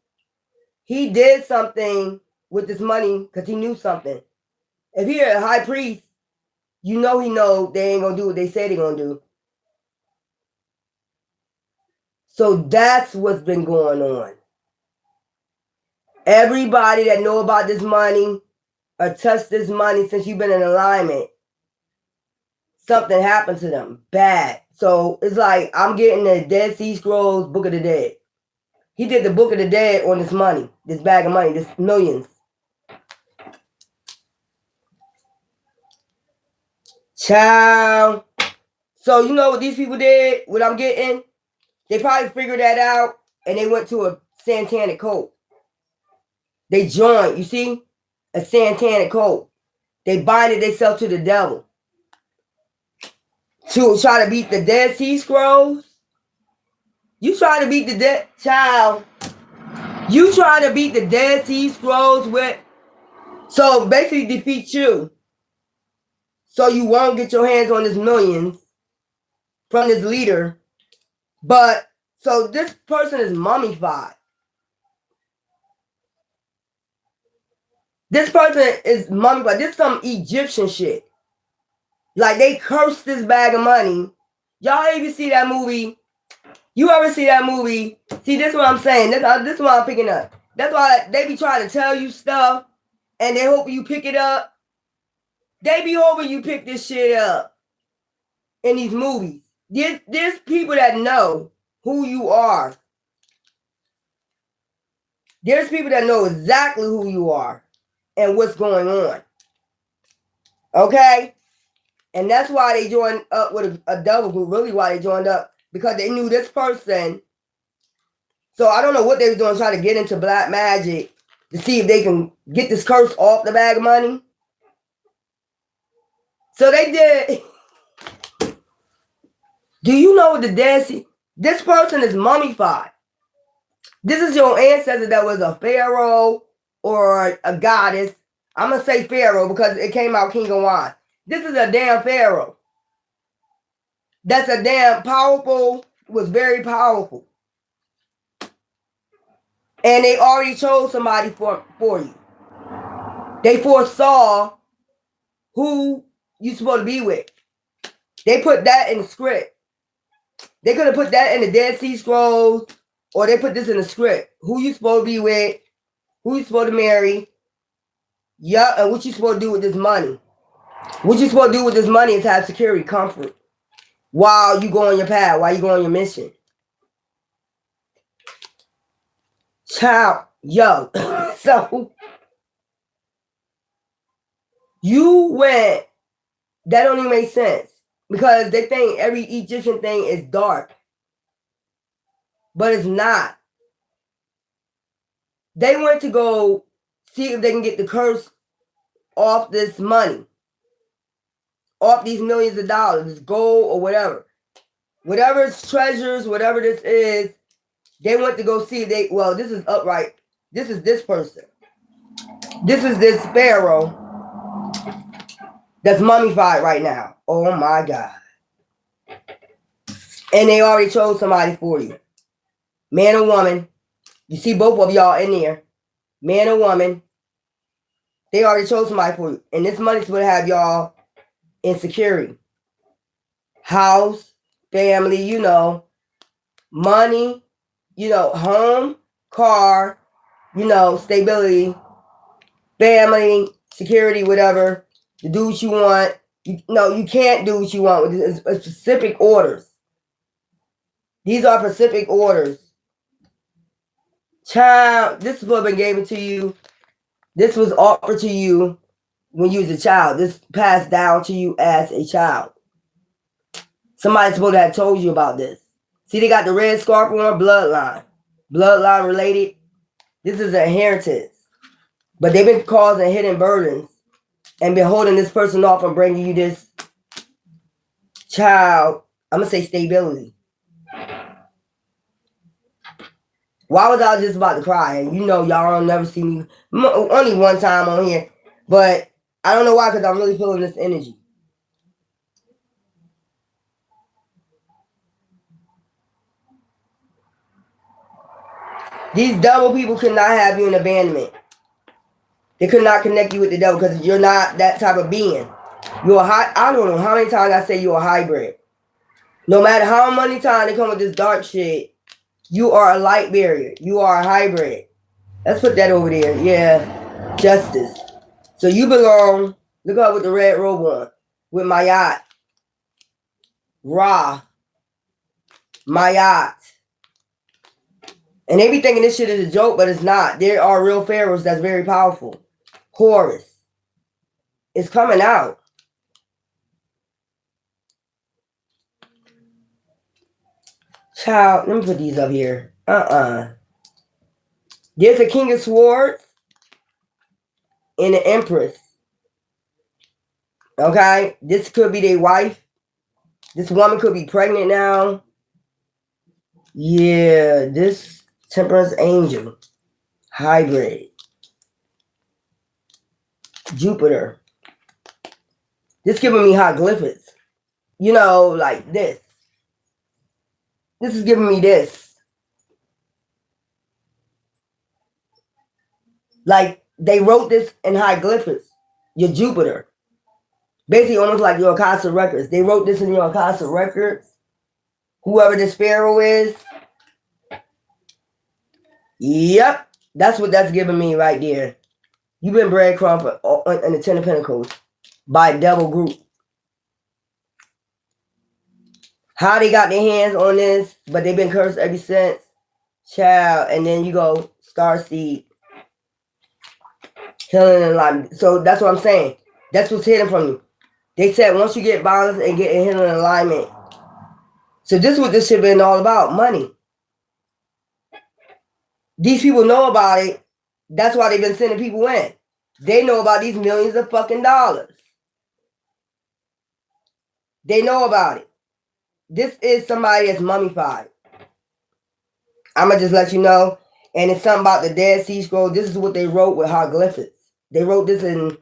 He did something with this money because he knew something. If he a high priest, you know he know they ain't gonna do what they say they're gonna do. So that's what's been going on. Everybody that know about this money or touched this money since you've been in alignment, something happened to them bad. So it's like I'm getting the Dead Sea Scrolls, Book of the Dead. He did the Book of the Dead on this money, this bag of money, this millions. Child. So you know what these people did, what I'm getting? They probably figured that out and they went to a satanic cult. They joined, you see? A satanic cult. They binded themselves to the devil. To try to beat the Dead Sea Scrolls. You try to beat the dead child. You try to beat the Dead Sea Scrolls with, so basically defeat you. So you won't get your hands on this millions from this leader. But so this person is mummified. This person is mummified. This is some Egyptian shit. Like they cursed this bag of money. Y'all even see that movie? You ever see that movie? See, this is what I'm saying. This is what I'm picking up. That's why they be trying to tell you stuff and they hope you pick it up. They be hoping you pick this shit up in these movies. There's people that know who you are. There's people that know exactly who you are and what's going on. Okay? And that's why they joined up with a double group. Really why they joined up. Because they knew this person. So I don't know what they were doing, trying to get into black magic to see if they can get this curse off the bag of money. So they did. Do you know what the Dead Sea? This person is mummified. This is your ancestor that was a pharaoh or a goddess. I'm going to say pharaoh because it came out King of Wands. This is a damn pharaoh. That's a damn powerful, was very powerful. And they already chose somebody for you. They foresaw who you supposed to be with. They put that in the script. They could have put that in the Dead Sea Scrolls, or they put this in the script. Who you supposed to be with, who you supposed to marry, yeah, and what you supposed to do with this money. What you supposed to do with this money is have security, comfort. while you go on your path, while you go on your mission. Child, yo. So you went, that don't even make sense. Because they think every Egyptian thing is dark. But it's not. They went to go see if they can get the curse off this money. Off these millions of dollars, this gold or whatever. Whatever it's treasures, whatever this is, they went to go see if they, well, this is upright. This is this person. This is this pharaoh that's mummified right now. Oh my God. And they already chose somebody for you. Man or woman. You see both of y'all in there. Man or woman. They already chose somebody for you. And this money's going to have y'all in security. House, family, you know, money, you know, home, car, you know, stability, family, security, whatever. To do what you want. No, you can't do what you want. It's specific orders. These are specific orders. Child, this is what been given to you. This was offered to you when you was a child. This passed down to you as a child. Somebody's supposed to have told you about this. See, they got the red scarf on, bloodline. Bloodline related. This is an inheritance. But they've been causing hidden burdens and been holding this person off from bringing you this child, I'm going to say stability. Why was I just about to cry? And you know, y'all don't never see me, only one time on here. But I don't know why, because I'm really feeling this energy. These devil people could not have you in abandonment. They could not connect you with the devil because you're not that type of being. You're a I don't know how many times I say you're a hybrid. No matter how many times they come with this dark shit, you are a light barrier. You are a hybrid. Let's put that over there. Yeah. Justice. So you belong, look up with the red robe on, with Mayat. Ra. Mayat. And they be thinking this shit is a joke, but it's not. There are real pharaohs that's very powerful. Horus. It's coming out. Child, let me put these up here. There's a King of Swords and an Empress. Okay? This could be their wife. This woman could be pregnant now. Yeah, this Temperance Angel. Hybrid. Jupiter. This giving me hieroglyphics. You know, like this. This is giving me this. Like, they wrote this in hieroglyphics. Your Jupiter. Basically, almost like your Akasha records. They wrote this in your Akasha records. Whoever this pharaoh is. Yep. That's what that's giving me right there. You've been breadcrumbed in the Ten of Pentacles by a devil group. How they got their hands on this, but they've been cursed ever since. Child. And then you go, Starseed. Healing and alignment. So that's what I'm saying. That's what's hidden from you. They said once you get balance and get in healing and alignment. So this is what this shit been all about. Money. These people know about it. That's why they've been sending people in. They know about these millions of fucking dollars. They know about it. This is somebody that's mummified. I'm going to just let you know. And it's something about the Dead Sea Scroll. This is what they wrote with hieroglyphics. They wrote this in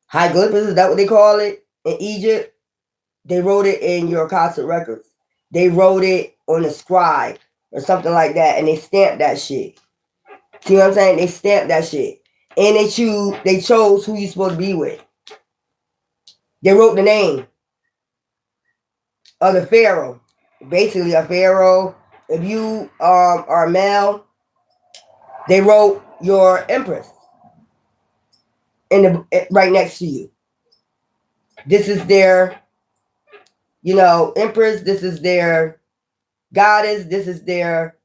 hieroglyphics. Is that what they call it? In Egypt. They wrote it in your Akasha records. They wrote it on a scribe or something like that. And they stamped that shit. See what I'm saying? They stamped that shit. And they chose who you're supposed to be with. They wrote the name of the pharaoh. Basically a pharaoh. If you are male, they wrote your empress right next to you. This is their You know, Empress, this is their goddess. This is their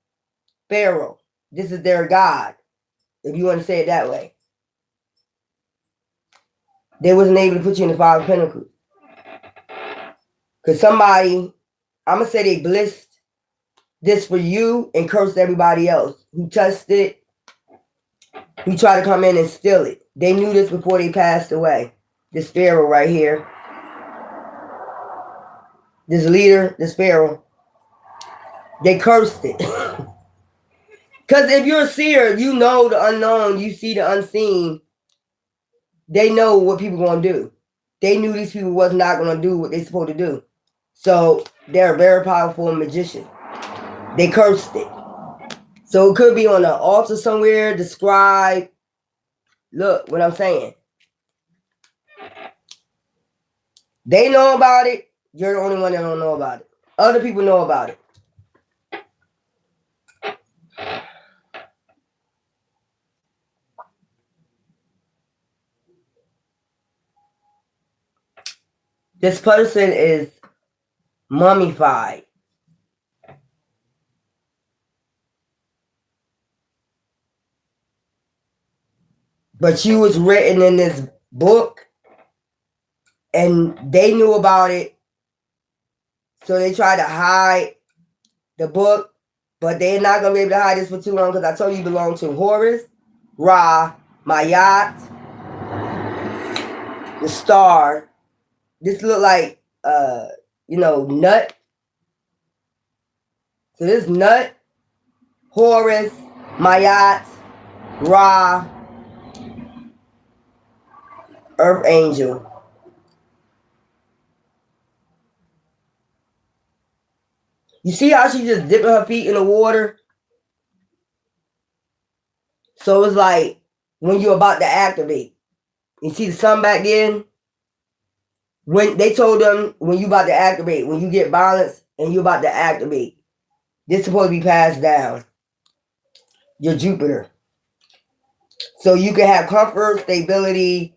pharaoh. This is their god, if you want to say it that way. They wasn't able to put you in the Five of Pentacles. Because somebody, I'm going to say they blessed this for you and cursed everybody else who touched it, who tried to come in and steal it. They knew this before they passed away. This pharaoh right here. This leader, this pharaoh. They cursed it. Because if you're a seer, you know the unknown, you see the unseen. They know what people going to do. They knew these people was not going to do what they're supposed to do. So they're a very powerful magician. They cursed it. So it could be on an altar somewhere, the scribe. Look what I'm saying. They know about it. You're the only one that don't know about it. Other people know about it. This person is mummified. But she was written in this book and they knew about it. So they tried to hide the book, but they're not going to be able to hide this for too long because I told you belong to Horus, Ra, Mayat, the star. This look like, nut. So this nut, Horus, Mayat, Ra, Earth Angel. You see how she just dipping her feet in the water? So it's like when you're about to activate. You see the sun back then? When they told them when you about to activate, when you get balance and you're about to activate, this is supposed to be passed down. Your Jupiter. So you can have comfort, stability,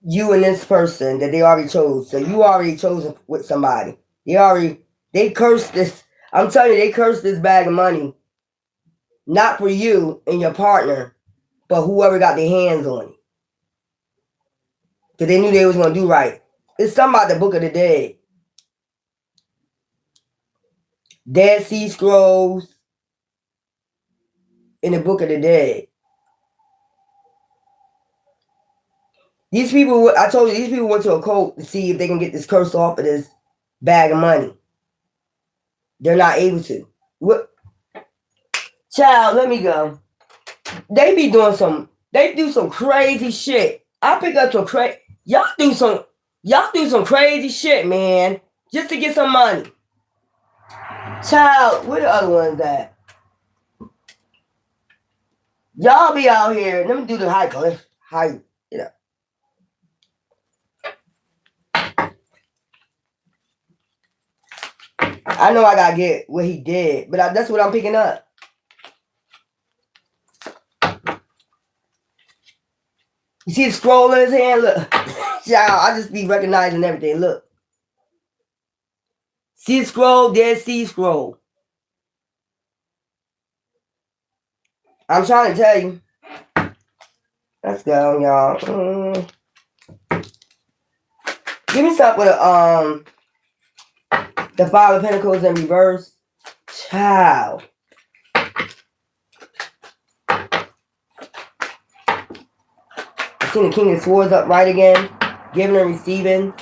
you and this person that they already chose. So you already chosen with somebody. They cursed this. I'm telling you, they cursed this bag of money. Not for you and your partner, but whoever got their hands on it. Because they knew they was going to do right. It's something about the Book of the Dead. Dead Sea Scrolls in the Book of the Dead. These people, I told you, these people went to a cult to see if they can get this curse off of this bag of money. They're not able to. What? Child, let me go. They do some crazy shit. I pick up some crazy. Y'all do some crazy shit, man, just to get some money. Child, where the other ones at? Y'all be out here. Let me do the hieroglyphics. I know I gotta get what he did, but that's what I'm picking up. You see the scroll in his hand? Look. Child, I just be recognizing everything. Look. See the scroll? Dead Sea Scroll. I'm trying to tell you. Let's go, y'all. Give me something with the Five of Pentacles in reverse. Child. I seen the King of Swords upright again. Giving and receiving.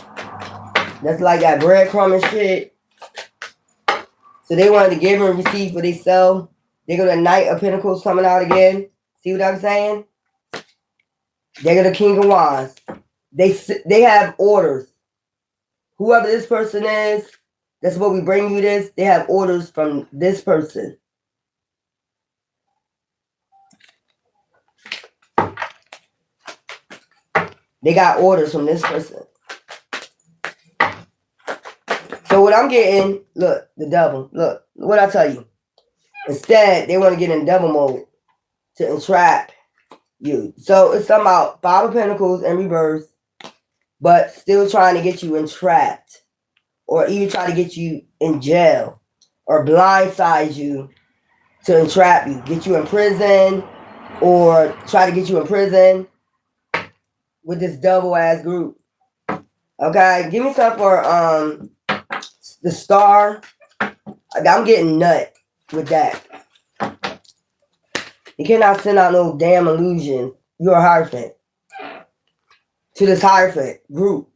That's like that breadcrumb and shit. So they wanted to give and receive for themselves. They got the Knight of Pentacles coming out again. See what I'm saying? They got the King of Wands. They have orders. Whoever this person is, that's what we bring you this. They have orders from this person. They got orders from this person. So what I'm getting, look, the devil. Look, what I tell you. Instead, they want to get in devil mode to entrap you. So it's something about Five of Pentacles in reverse, but still trying to get you entrapped or even try to get you in jail or blindside you to entrap you, get you in prison, or try to get you in prison with this double ass group. Okay, give me some for the star. I'm getting nut with that. You cannot send out no damn illusion. You're a Hierophant. To this Hierophant group.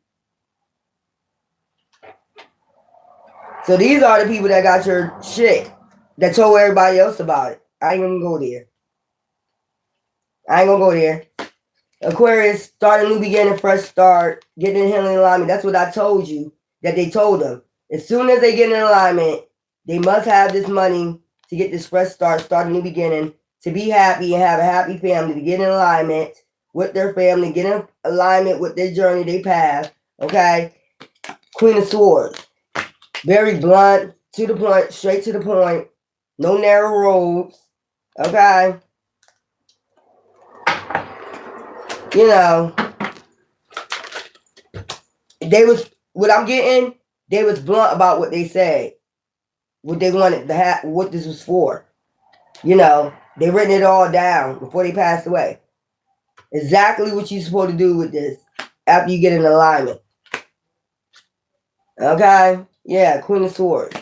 So these are the people that got your shit. That told everybody else about it. I ain't gonna go there. I ain't gonna go there. Aquarius, start a new beginning, fresh start, get in healing alignment. That's what I told you that they told them. As soon as they get in alignment, they must have this money to get this fresh start a new beginning, to be happy and have a happy family, to get in alignment with their family, get in alignment with their journey, they path. Okay? Queen of Swords. Very blunt, to the point, straight to the point. No narrow roads. Okay? You know, they was, what I'm getting, they was blunt about what they said. What they wanted to have, what this was for. You know, they written it all down before they passed away. Exactly what you're supposed to do with this after you get in alignment. Okay? Yeah, Queen of Swords.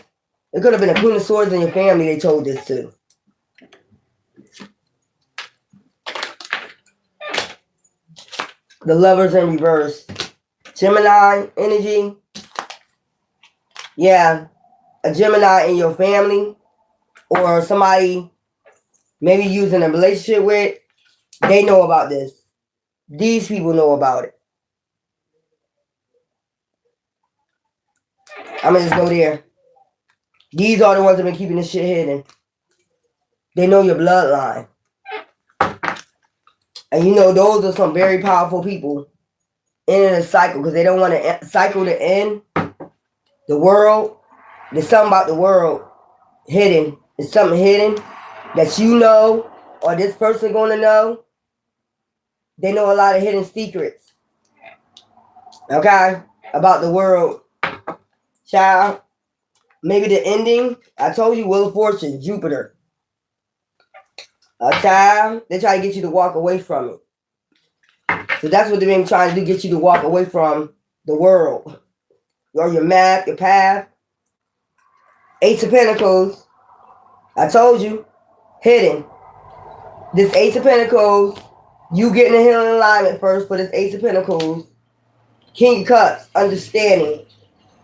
It could have been a Queen of Swords in your family they told this to. The Lovers in reverse. Gemini energy. Yeah. A Gemini in your family. Or somebody maybe using a relationship with. They know about this. These people know about it. I'm going to just go there. These are the ones that have been keeping this shit hidden. They know your bloodline. And you know, those are some very powerful people in a cycle because they don't want to cycle to end the world. There's something about the world hidden. There's something hidden that you know or this person going to know. They know a lot of hidden secrets. Okay? About the world. Child. Maybe the ending. I told you, Wheel of Fortune, Jupiter. A child. They try to get you to walk away from it. So that's what they've been trying to do, get you to walk away from the world. Or your map, your path. Ace of Pentacles. I told you. Hidden. This Ace of Pentacles. You getting a healing alignment first for this Ace of Pentacles. King of Cups. Understanding.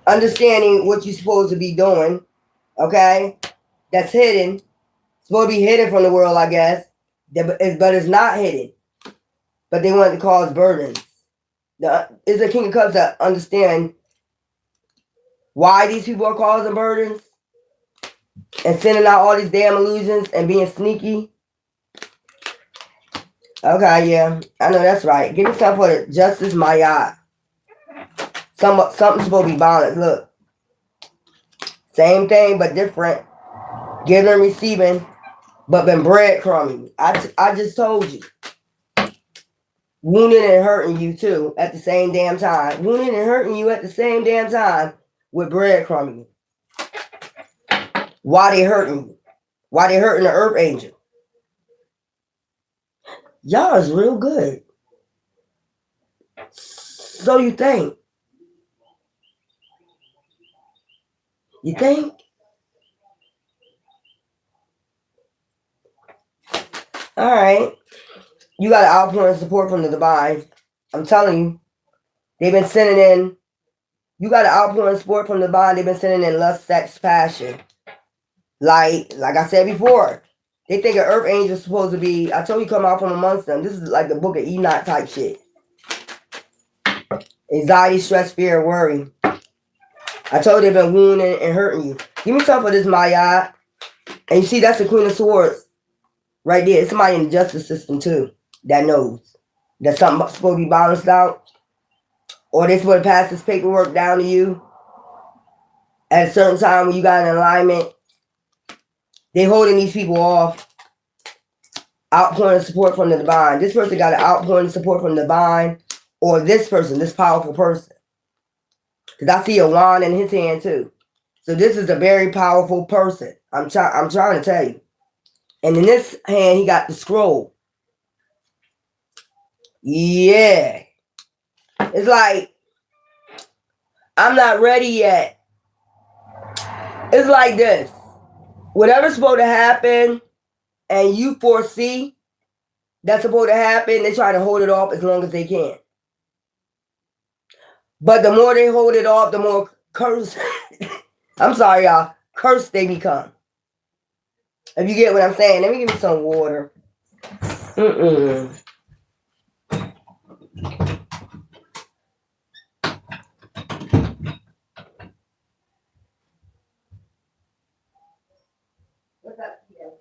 Understanding what you're supposed to be doing. Okay? That's hidden. Supposed to be hidden from the world, I guess. But it's not hidden. But they want to cause burdens. It's the King of Cups that understand why these people are causing burdens and sending out all these damn illusions and being sneaky. Okay, yeah. I know that's right. Give me something for the Justice Maya. Something's supposed to be balanced. Look. Same thing, but different. Giving and receiving, but been breadcrumbing. I just told you. Wounding and hurting you too at the same damn time. Wounding and hurting you at the same damn time with breadcrumbing. Why they hurting you? Why they hurting the Earth Angel? Y'all is real good. So you think? You think? All right. You got an outpouring support from the divine. I'm telling you. They've been sending in. You got an outpouring support from the divine. They've been sending in lust, sex, passion. Like I said before. They think an Earth Angel is supposed to be. I told you come out from amongst them. This is like the book of Enoch type shit. Anxiety, stress, fear, worry. I told you they've been wounding and hurting you. Give me some for this Maya. And you see, that's the Queen of Swords. Right there. It's somebody in the justice system too. That knows. That something's supposed to be balanced out. Or they supposed to pass this paperwork down to you. At a certain time when you got an alignment. They holding these people off. Outpouring support from the divine. This person got an outpouring support from the divine. Or this person, this powerful person. Because I see a wand in his hand too. So this is a very powerful person. I'm trying to tell you. And in this hand, he got the scroll. Yeah. It's like, I'm not ready yet. It's like this. Whatever's supposed to happen and you foresee that's supposed to happen, they try to hold it off as long as they can. But the more they hold it off, the more cursed, I'm sorry, y'all, cursed they become. If you get what I'm saying, let me give me some water. What's up, Thier?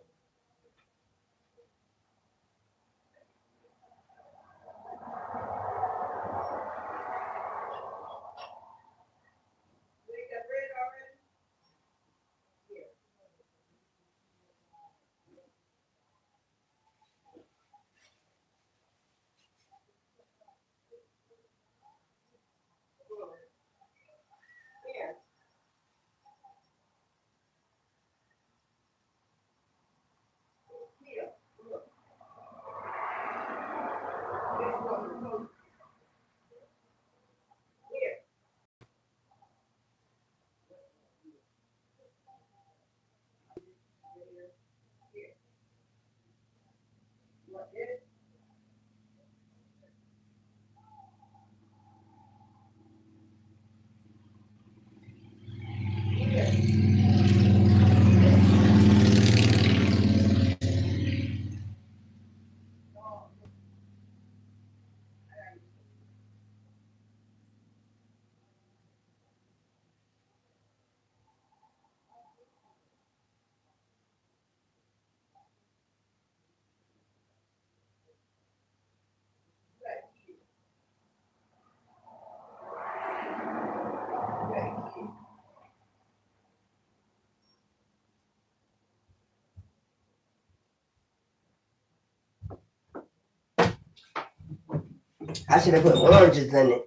I should have put oranges in it.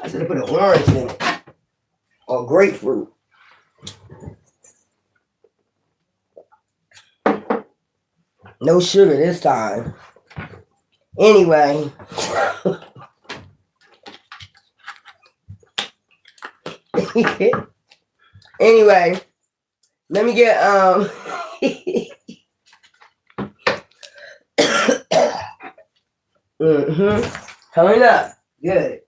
I should have put an orange in it. Or grapefruit. No sugar this time. Anyway. Anyway. Let me get Coming up. Good.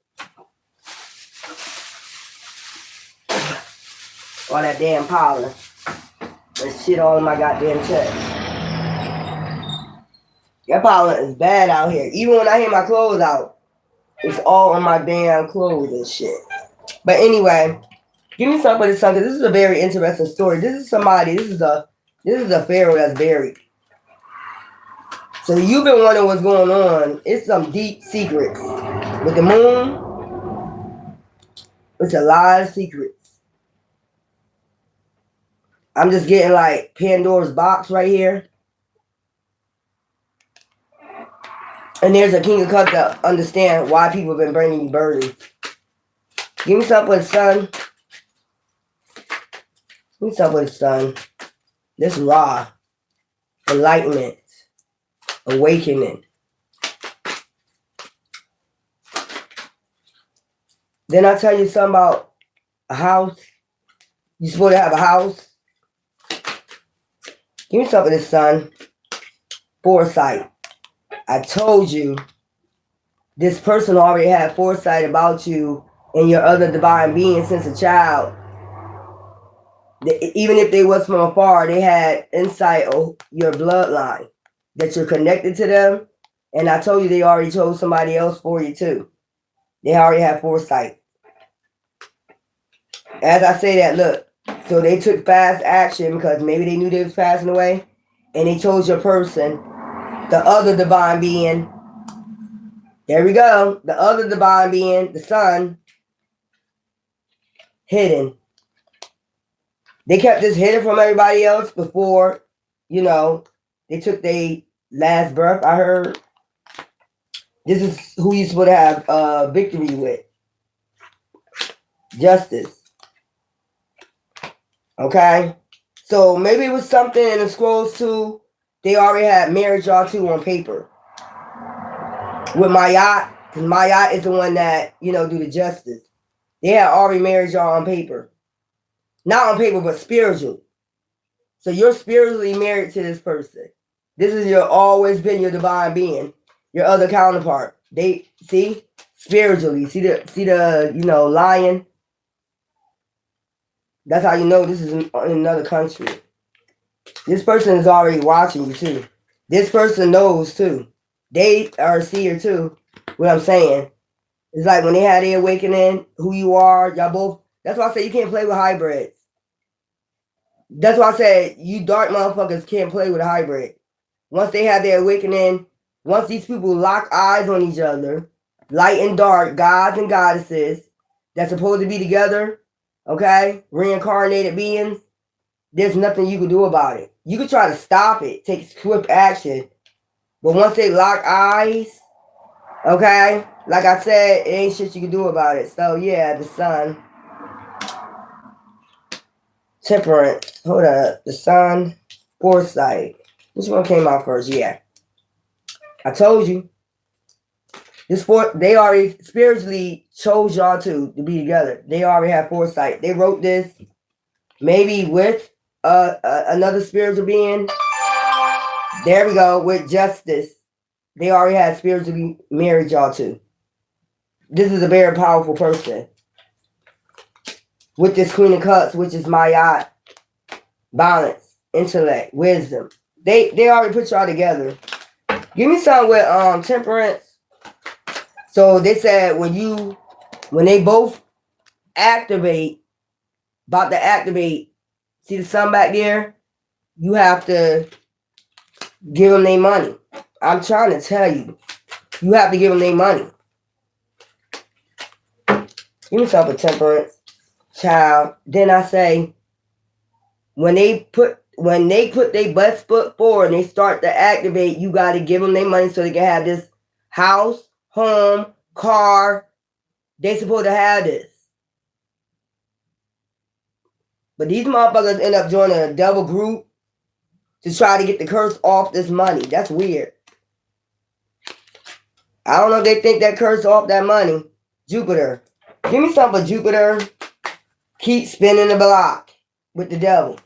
All that damn pollen. That shit all in my goddamn chest. That pollen is bad out here. Even when I hang my clothes out, it's all on my damn clothes and shit. But anyway, give me some for this because this is a very interesting story. This is somebody, this is a pharaoh that's buried. So you've been wondering what's going on. It's some deep secrets. With the moon, it's a lot of secrets. I'm just getting like Pandora's box right here. And there's a King of Cups to understand why people have been bringing you burdens. Give me something with the sun. Give me something with the sun. This raw. Enlightenment. Awakening. Then I tell you something about a house. You're supposed to have a house. Give me something with the sun. Foresight. I told you this person already had foresight about you and your other divine being since a child. Even if they was from afar, they had insight of your bloodline, that you're connected to them. And I told you they already chose somebody else for you too. They already had foresight. As I say that, look, so they took fast action because maybe they knew they was passing away, and they chose your person. The other divine being, there we go. The other divine being, the sun, hidden. They kept this hidden from everybody else before, you know, they took their last breath, I heard. This is who you're supposed to have victory with. Justice. Okay? So maybe it was something in the scrolls too. They already had married y'all two on paper. With Mayat, because Mayat is the one that, you know, do the justice. They had already married y'all on paper. Not on paper, but spiritual. So you're spiritually married to this person. This is your always been your divine being, your other counterpart. They see spiritually. See the you know, lion. That's how you know this is in another country. This person is already watching you too. This person knows too. They are a seer too. What I'm saying. It's like when they had their awakening, who you are, y'all both. That's why I say you can't play with hybrids. That's why I said you dark motherfuckers can't play with a hybrid. Once they have their awakening, once these people lock eyes on each other, light and dark, gods and goddesses, that's supposed to be together, okay? Reincarnated beings, there's nothing you can do about it. You can try to stop it, take swift action. But once they lock eyes, okay, like I said, it ain't shit you can do about it. So yeah, the sun. Temperance. Hold up. The sun. Foresight. Which one came out first? Yeah. I told you. They already spiritually chose y'all two to be together. They already have foresight. They wrote this maybe with another spiritual being. There we go. With justice. They already had spiritually married y'all two. This is a very powerful person. With this Queen of Cups, which is Mayat. Balance. Intellect. Wisdom. They already put y'all together. Give me some with temperance. So they said when they both activate, about to activate, see the sun back there? You have to give them their money. I'm trying to tell you. You have to give them their money. Give me some with temperance, child. Then I say, when they put their best foot forward and they start to activate, you got to give them their money so they can have this house, home, car. They supposed to have this. But these motherfuckers end up joining a double group to try to get the curse off this money. That's weird. I don't know if they think that curse off that money. Jupiter. Give me something for Jupiter. Keep spinning the block with the devil.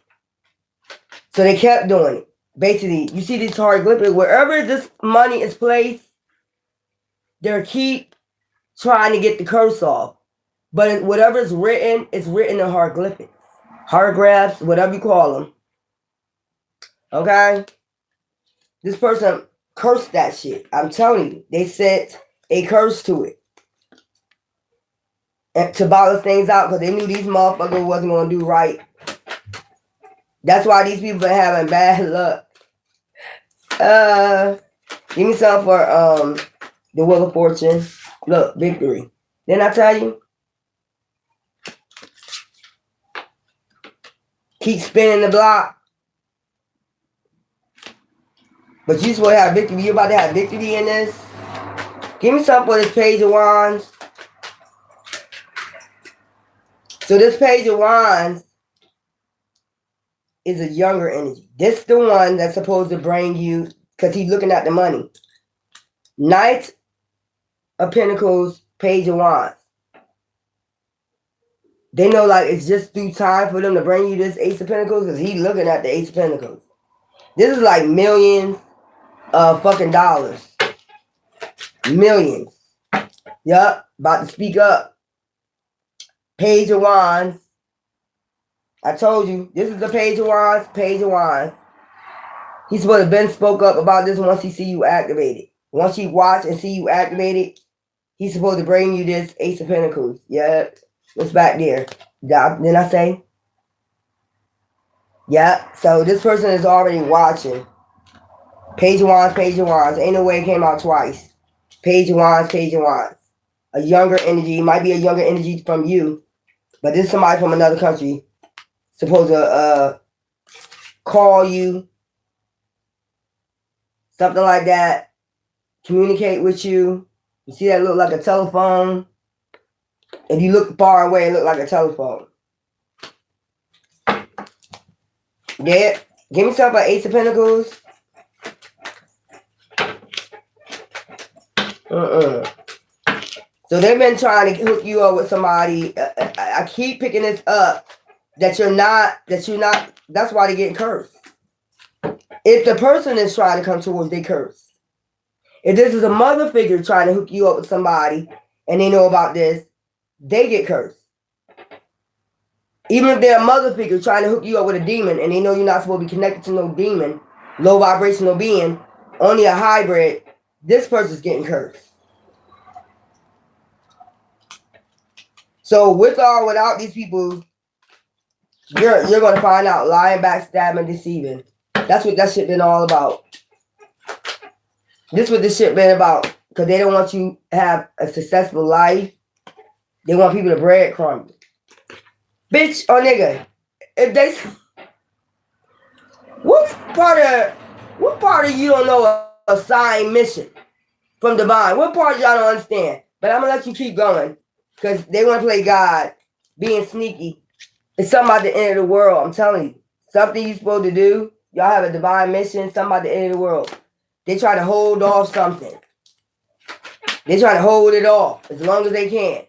So they kept doing it. Basically, you see these hieroglyphics, wherever this money is placed, they'll keep trying to get the curse off. But whatever is written, it's written in hieroglyphics. Hieroglyphs, whatever you call them. Okay? This person cursed that shit. I'm telling you. They set a curse to it. And to balance things out because they knew these motherfuckers wasn't going to do right. That's why these people are having bad luck. Give me something for the Wheel of Fortune. Look, victory. Didn't I tell you? Keep spinning the block. But you just want to have victory. You're about to have victory in this. Give me something for this Page of Wands. So this Page of Wands is a younger energy. This the one that's supposed to bring you, because he's looking at the money. Knight of Pentacles, Page of Wands. They know like it's just due time for them to bring you this Ace of Pentacles because he's looking at the Ace of Pentacles. This is like millions of fucking dollars. Millions. Yup, about to speak up. Page of Wands. I told you, this is the Page of Wands, Page of Wands. He's supposed to have been spoke up about this once he see you activated. Once he watch and see you activated, he's supposed to bring you this Ace of Pentacles. Yep. What's back there? Didn't I say? Yep. So this person is already watching. Page of Wands, Page of Wands. Ain't no way it came out twice. Page of Wands, Page of Wands. A younger energy. Might be a younger energy from you. But this is somebody from another country. Supposed to call you. Something like that. Communicate with you. You see that look like a telephone? If you look far away, it look like a telephone. Yeah. Give me something about Ace of Pentacles. So they've been trying to hook you up with somebody. I keep picking this up. That's why they're getting cursed. If the person is trying to come towards, they curse. If this is a mother figure trying to hook you up with somebody and they know about this, they get cursed. Even if they're a mother figure trying to hook you up with a demon and they know you're not supposed to be connected to no demon, low vibrational being, only a hybrid, this person's getting cursed. So with or without these people, you're going to find out lying, backstabbing, deceiving. That's what that shit been all about. This what this shit been about. Because they don't want you to have a successful life. They want people to breadcrumb you. Bitch or nigga, if they... What part of you don't know a sign mission from divine? What part y'all don't understand? But I'm going to let you keep going. Because they want to play God, being sneaky. It's something about the end of the world, I'm telling you. Something you're supposed to do. Y'all have a divine mission, something about the end of the world. They try to hold off something. They try to hold it off as long as they can.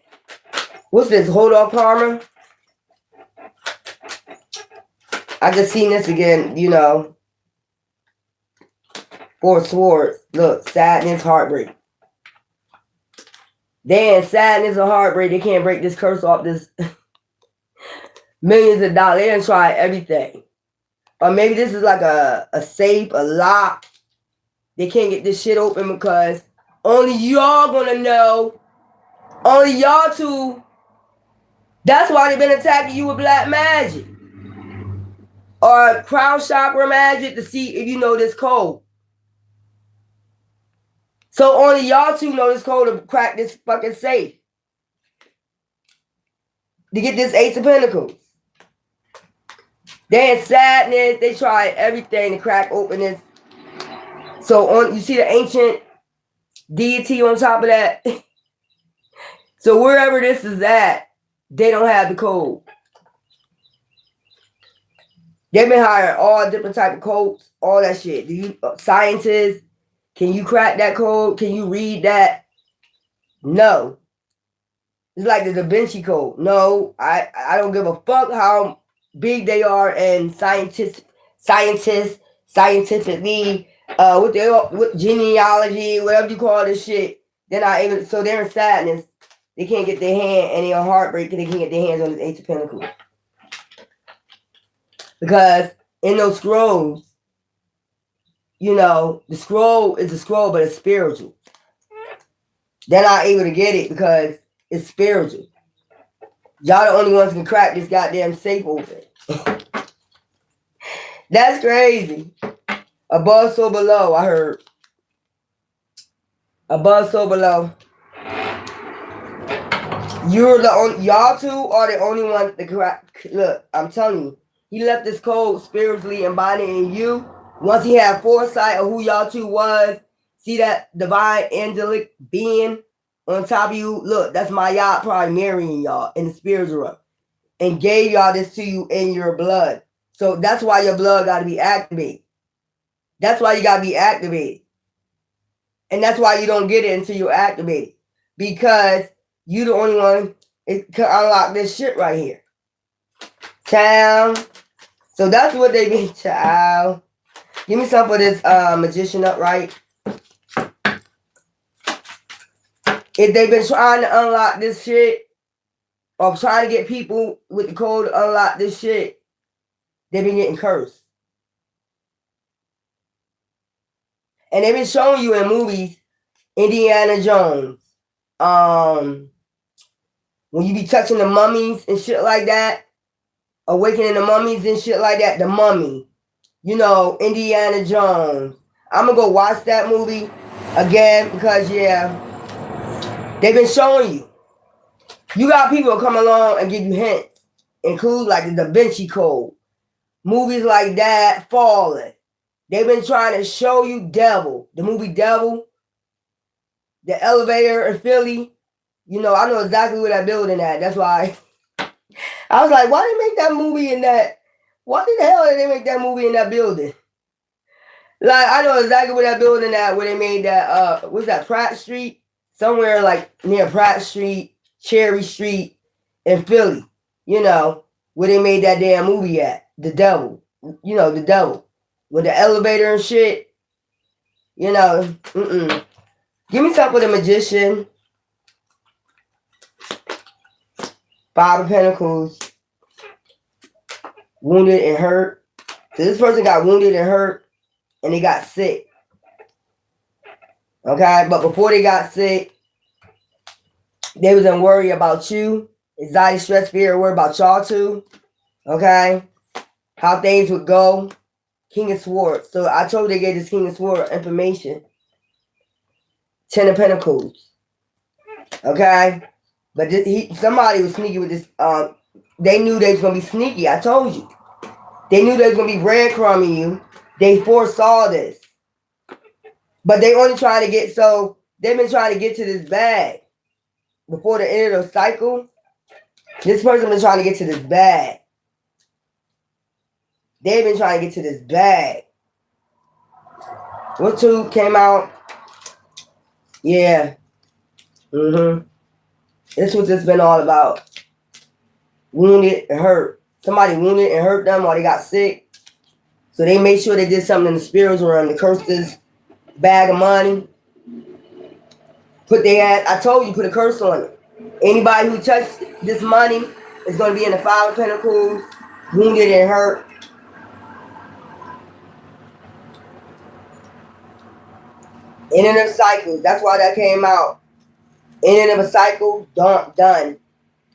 What's this? Hold off karma? I just seen this again, you know. Four of Swords. Look, sadness, heartbreak. Then sadness or heartbreak, they can't break this curse off this millions of dollars. They done try everything. Or maybe this is like a safe, a lock. They can't get this shit open because only y'all gonna know. Only y'all two. That's why they've been attacking you with black magic. Or crown chakra magic to see if you know this code. So only y'all two know this code to crack this fucking safe. To get this Ace of Pentacles. They in sadness. They tried everything to crack open this. So you see the ancient deity on top of that? So wherever this is at, they don't have the code. They've been hiring all different type of codes, all that shit. Do you scientists? Can you crack that code? Can you read that? No. It's like the Da Vinci Code. No, I don't give a fuck how big they are and scientifically, with genealogy, whatever you call this shit. They're not able. So they're in sadness. They can't get their hand, and they're heartbreak because they can't get their hands on this Ace of Pentacles. Because in those scrolls, you know, the scroll is a scroll, but it's spiritual. They're not able to get it because it's spiritual. Y'all the only ones who can crack this goddamn safe open. That's crazy. Above, so below, I heard. Above, so below. You're the only, y'all two are the only ones that crack. Look, I'm telling you, he left this code spiritually embodied in you. Once he had foresight of who y'all two was, see that divine angelic being on top of you. Look, that's my yacht probably marrying y'all in the spiritual realm. And gave y'all this to you in your blood. So that's why your blood got to be activated. That's why you got to be activated. And that's why you don't get it until you're activated. Because you the only one that can unlock this shit right here. Child. So that's what they mean, child. Give me some for this magician upright. If they've been trying to unlock this shit, or trying to get people with the code to unlock this shit, they've been getting cursed. And they've been showing you in movies, Indiana Jones. When you be touching the mummies and shit like that, awakening the mummies and shit like that, the mummy, you know, Indiana Jones. I'm gonna go watch that movie again because, yeah, they've been showing you. You got people come along and give you hints, include like the Da Vinci Code, movies like that, Fallen. They've been trying to show you Devil, the movie Devil, the elevator in Philly. You know, I know exactly where that building at. That's why I was like, why did they make that movie in that? Why the hell did they make that movie in that building? Like, I know exactly where that building at, where they made that, what's that, Pratt Street? Somewhere like near Pratt Street, Cherry Street in Philly, you know, where they made that damn movie at. The Devil. You know, The Devil. With the elevator and shit. You know, Give me something with a magician. Five of Pentacles. Wounded and hurt. So this person got wounded and hurt, and they got sick. Okay, but before they got sick, they was in worry about you. Anxiety, stress, fear, worry about y'all too. Okay, how things would go. King of Swords. So I told they gave this King of Swords information. 10 of Pentacles. Okay, but somebody was sneaky with this. They knew they was gonna be sneaky. I told you. They knew they was gonna be breadcrumbing you. They foresaw this. But they only trying to get, so they've been trying to get to this bag. Before the end of the cycle, this person been trying to get to this bag. They've been trying to get to this bag. What two came out? Yeah. This is what this been all about. Wounded and hurt. Somebody wounded and hurt them while they got sick. So they made sure they did something in the spiritual realm to curse this bag of money. I told you, put a curse on it. Anybody who touched this money is going to be in the Five of Pentacles, wounded and hurt. In and of cycles. That's why that came out. In and of a cycle, done.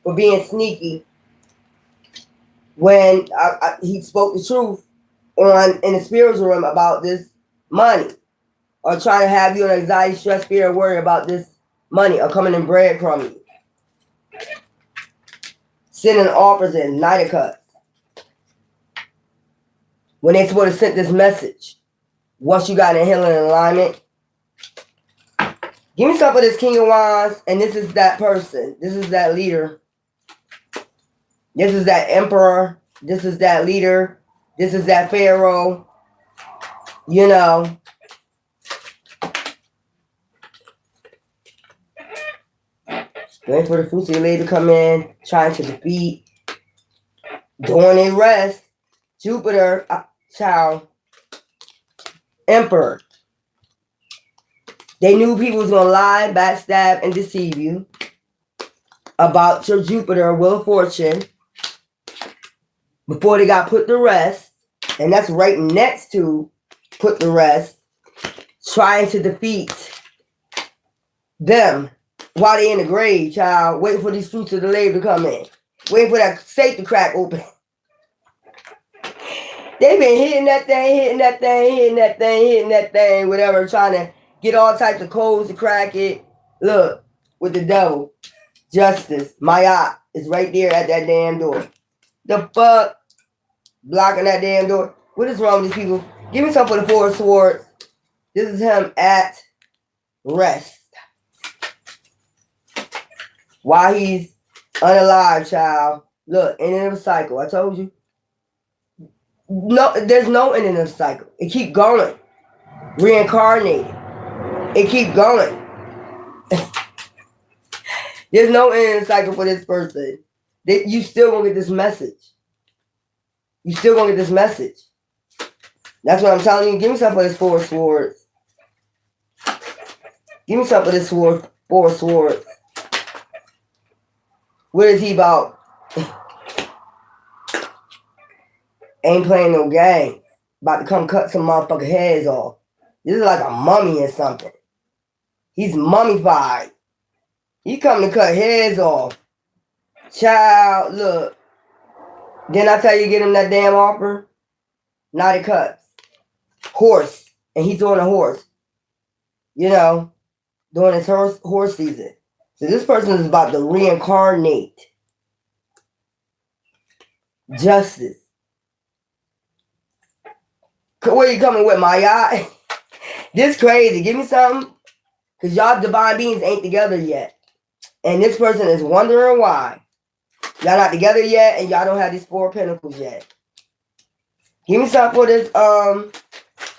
For being sneaky. When he spoke the truth in the spiritual realm about this money. Or trying to have you in anxiety, stress, fear, and worry about this money. Or coming in breadcrumbing. Sending offers in, Knight of Cups. When they're supposed to send this message. Once you got in healing alignment. Give me some of this King of Wands. And this is that person. This is that leader. This is that emperor. This is that leader. This is that pharaoh. You know. Waiting for the fruits of your labor to come in. Trying to defeat. Doing a rest. Jupiter. Child. Emperor. They knew people was going to lie, backstab, and deceive you about your Jupiter, Wheel of Fortune, before they got put to rest. And that's right next to put to rest, trying to defeat them while they in the grave, child, waiting for these fruits of the labor to come in, waiting for that safe to crack open. They've been hitting that thing, whatever, trying to get all types of codes to crack it. Look, with the devil. Justice. Mayat is right there at that damn door. The fuck? Blocking that damn door. What is wrong with these people? Give me some for the Four of Swords. This is him at rest. While he's unalive, child. Look, ending of a cycle. I told you. No, there's no ending of a cycle. It keep going. Reincarnated. It keep going. There's no end cycle for this person. You still gonna get this message. You still gonna get this message. That's what I'm telling you. Give me some for this Four of Swords. Give me some for this Four of Swords. What is he about? Ain't playing no game. About to come cut some motherfucking heads off. This is like a mummy or something. He's mummified. He coming to cut heads off. Child, look. Didn't I tell you to get him that damn offer? Knight of Cups. Horse. And he's on a horse. You know, doing his horse season. So this person is about to reincarnate. Justice. Where you coming with, my y'all? This crazy. Give me something. Because y'all divine beings ain't together yet. And this person is wondering why. Y'all not together yet, and y'all don't have these 4 of Pentacles yet. Give me some for this,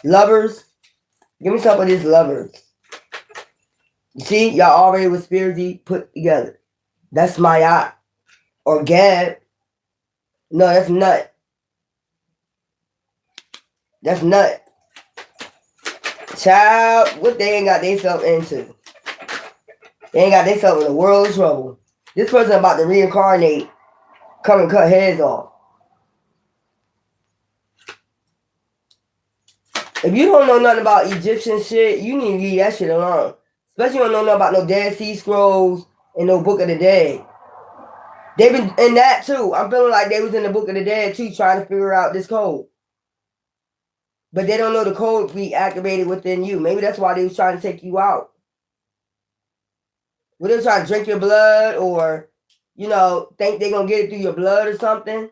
lovers. Give me some of these lovers. You see, y'all already with spirity put together. That's my eye. Or Gab. No, that's nut. That's nut. Child, what they ain't got themselves into. They ain't got themselves in a world of trouble. This person about to reincarnate, come and cut heads off. If you don't know nothing about Egyptian shit, you need to leave that shit alone. Especially you don't know nothing about no Dead Sea Scrolls and no Book of the Dead. They've been in that too. I'm feeling like they was in the Book of the Dead too, trying to figure out this code. But they don't know the code be activated within you. Maybe that's why they was trying to take you out. Were they trying to drink your blood or, you know, think they're going to get it through your blood or something?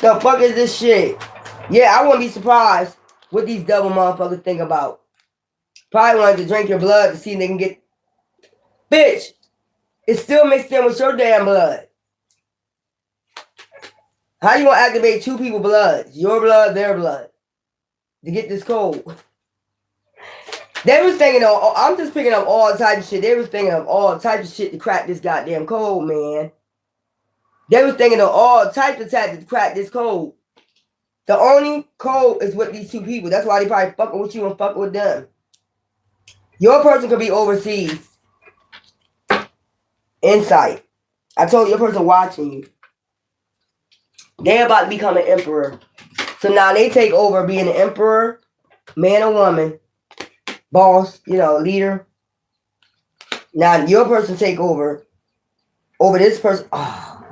The fuck is this shit? Yeah, I wouldn't be surprised what these double motherfuckers think about. Probably wanted to drink your blood to see if they can get... Bitch, it's still mixed in with your damn blood. How you going to activate 2 people's blood? Your blood, their blood. To get this code. They was thinking of, I'm just picking up all types of shit. They was thinking of all types of shit to crack this goddamn code, man. They was thinking of all types of tactics to crack this code. The only code is with these 2 people. That's why they probably fucking with you and fucking with them. Your person could be overseas. Insight. I told you, your person watching you. They're about to become an emperor. So now they take over being an emperor, man or woman. Boss, you know, leader. Now your person take over this person. Oh.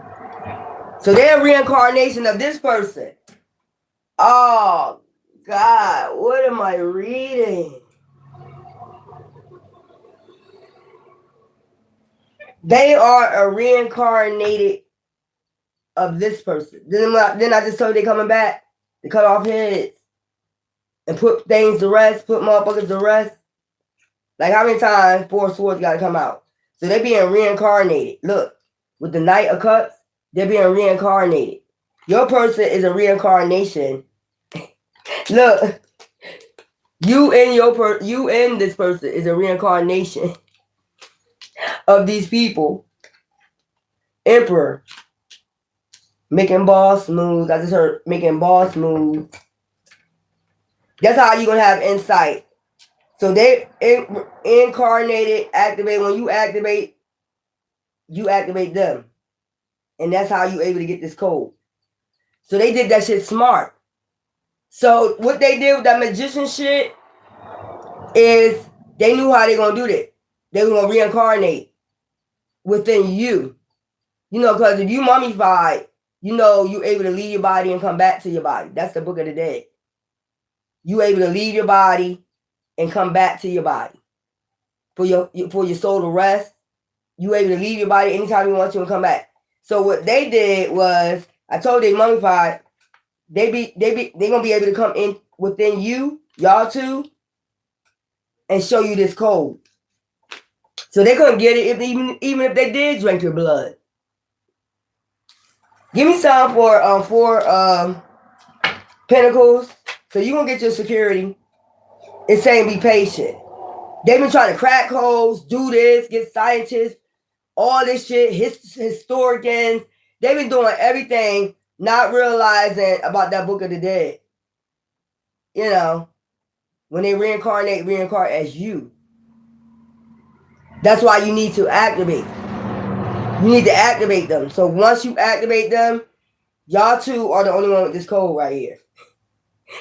So they're a reincarnation of this person. Oh God, what am I reading? They are a reincarnated of this person. Then I just told you they coming back to cut off heads. And put things to rest, put motherfuckers to rest. Like how many times 4 swords gotta come out? So they're being reincarnated. Look, with the Knight of Cups, they're being reincarnated. Your person is a reincarnation. Look, you and this person is a reincarnation of these people. Emperor. Making boss moves. I just heard making boss moves. That's how you're going to have insight. So they incarnated, activate. When you activate them. And that's how you're able to get this code. So they did that shit smart. So what they did with that magician shit is they knew how they going to do that. They were going to reincarnate within you. You know, because if you mummified, you know, you're able to leave your body and come back to your body. That's the Book of the Dead. You able to leave your body and come back to your body. For your soul to rest. You able to leave your body anytime you want to and come back. So what they did was, I told they mummified, they gonna be able to come in within you, y'all two, and show you this code. So they couldn't get it even if they did drink your blood. Give me some for Pentacles. So you gonna get your security. It's saying be patient. They've been trying to crack codes, do this, get scientists, all this shit, historians. They've been doing everything, not realizing about that Book of the Dead. You know, when they reincarnate as you. That's why you need to activate. You need to activate them. So once you activate them, y'all two are the only one with this code right here.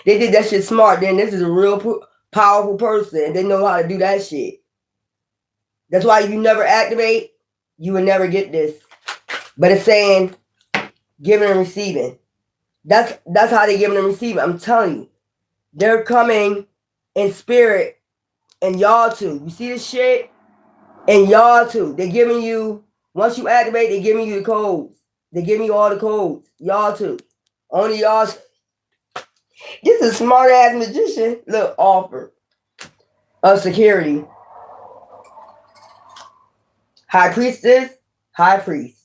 They did that shit smart. Then this is a real powerful person. They know how to do that shit. That's why if you never activate, you will never get this. But it's saying giving and receiving. That's how they giving and receiving. I'm telling you. They're coming in spirit and y'all too. You see this shit? And y'all too. They're giving you, once you activate, they're giving you the codes. They're giving you all the codes. Y'all too. Only y'all. This is a smart ass magician. Look, offer of security. High priestess, high priest.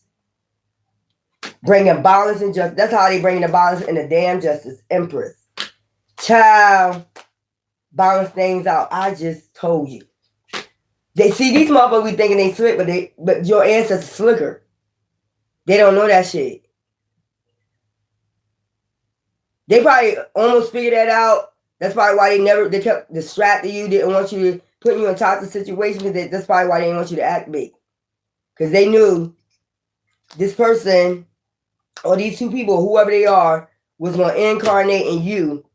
Bringing balance and justice. That's how they bring the balance and the damn justice. Empress. Child. Balance things out. I just told you. They see these motherfuckers be thinking they slick, but your ancestors slicker. They don't know that shit. They probably almost figured that out. That's probably why they kept distracting you, didn't want you to put you in toxic situations. That's probably why they didn't want you to activate. Because they knew this person or these two people, whoever they are, was going to incarnate in you.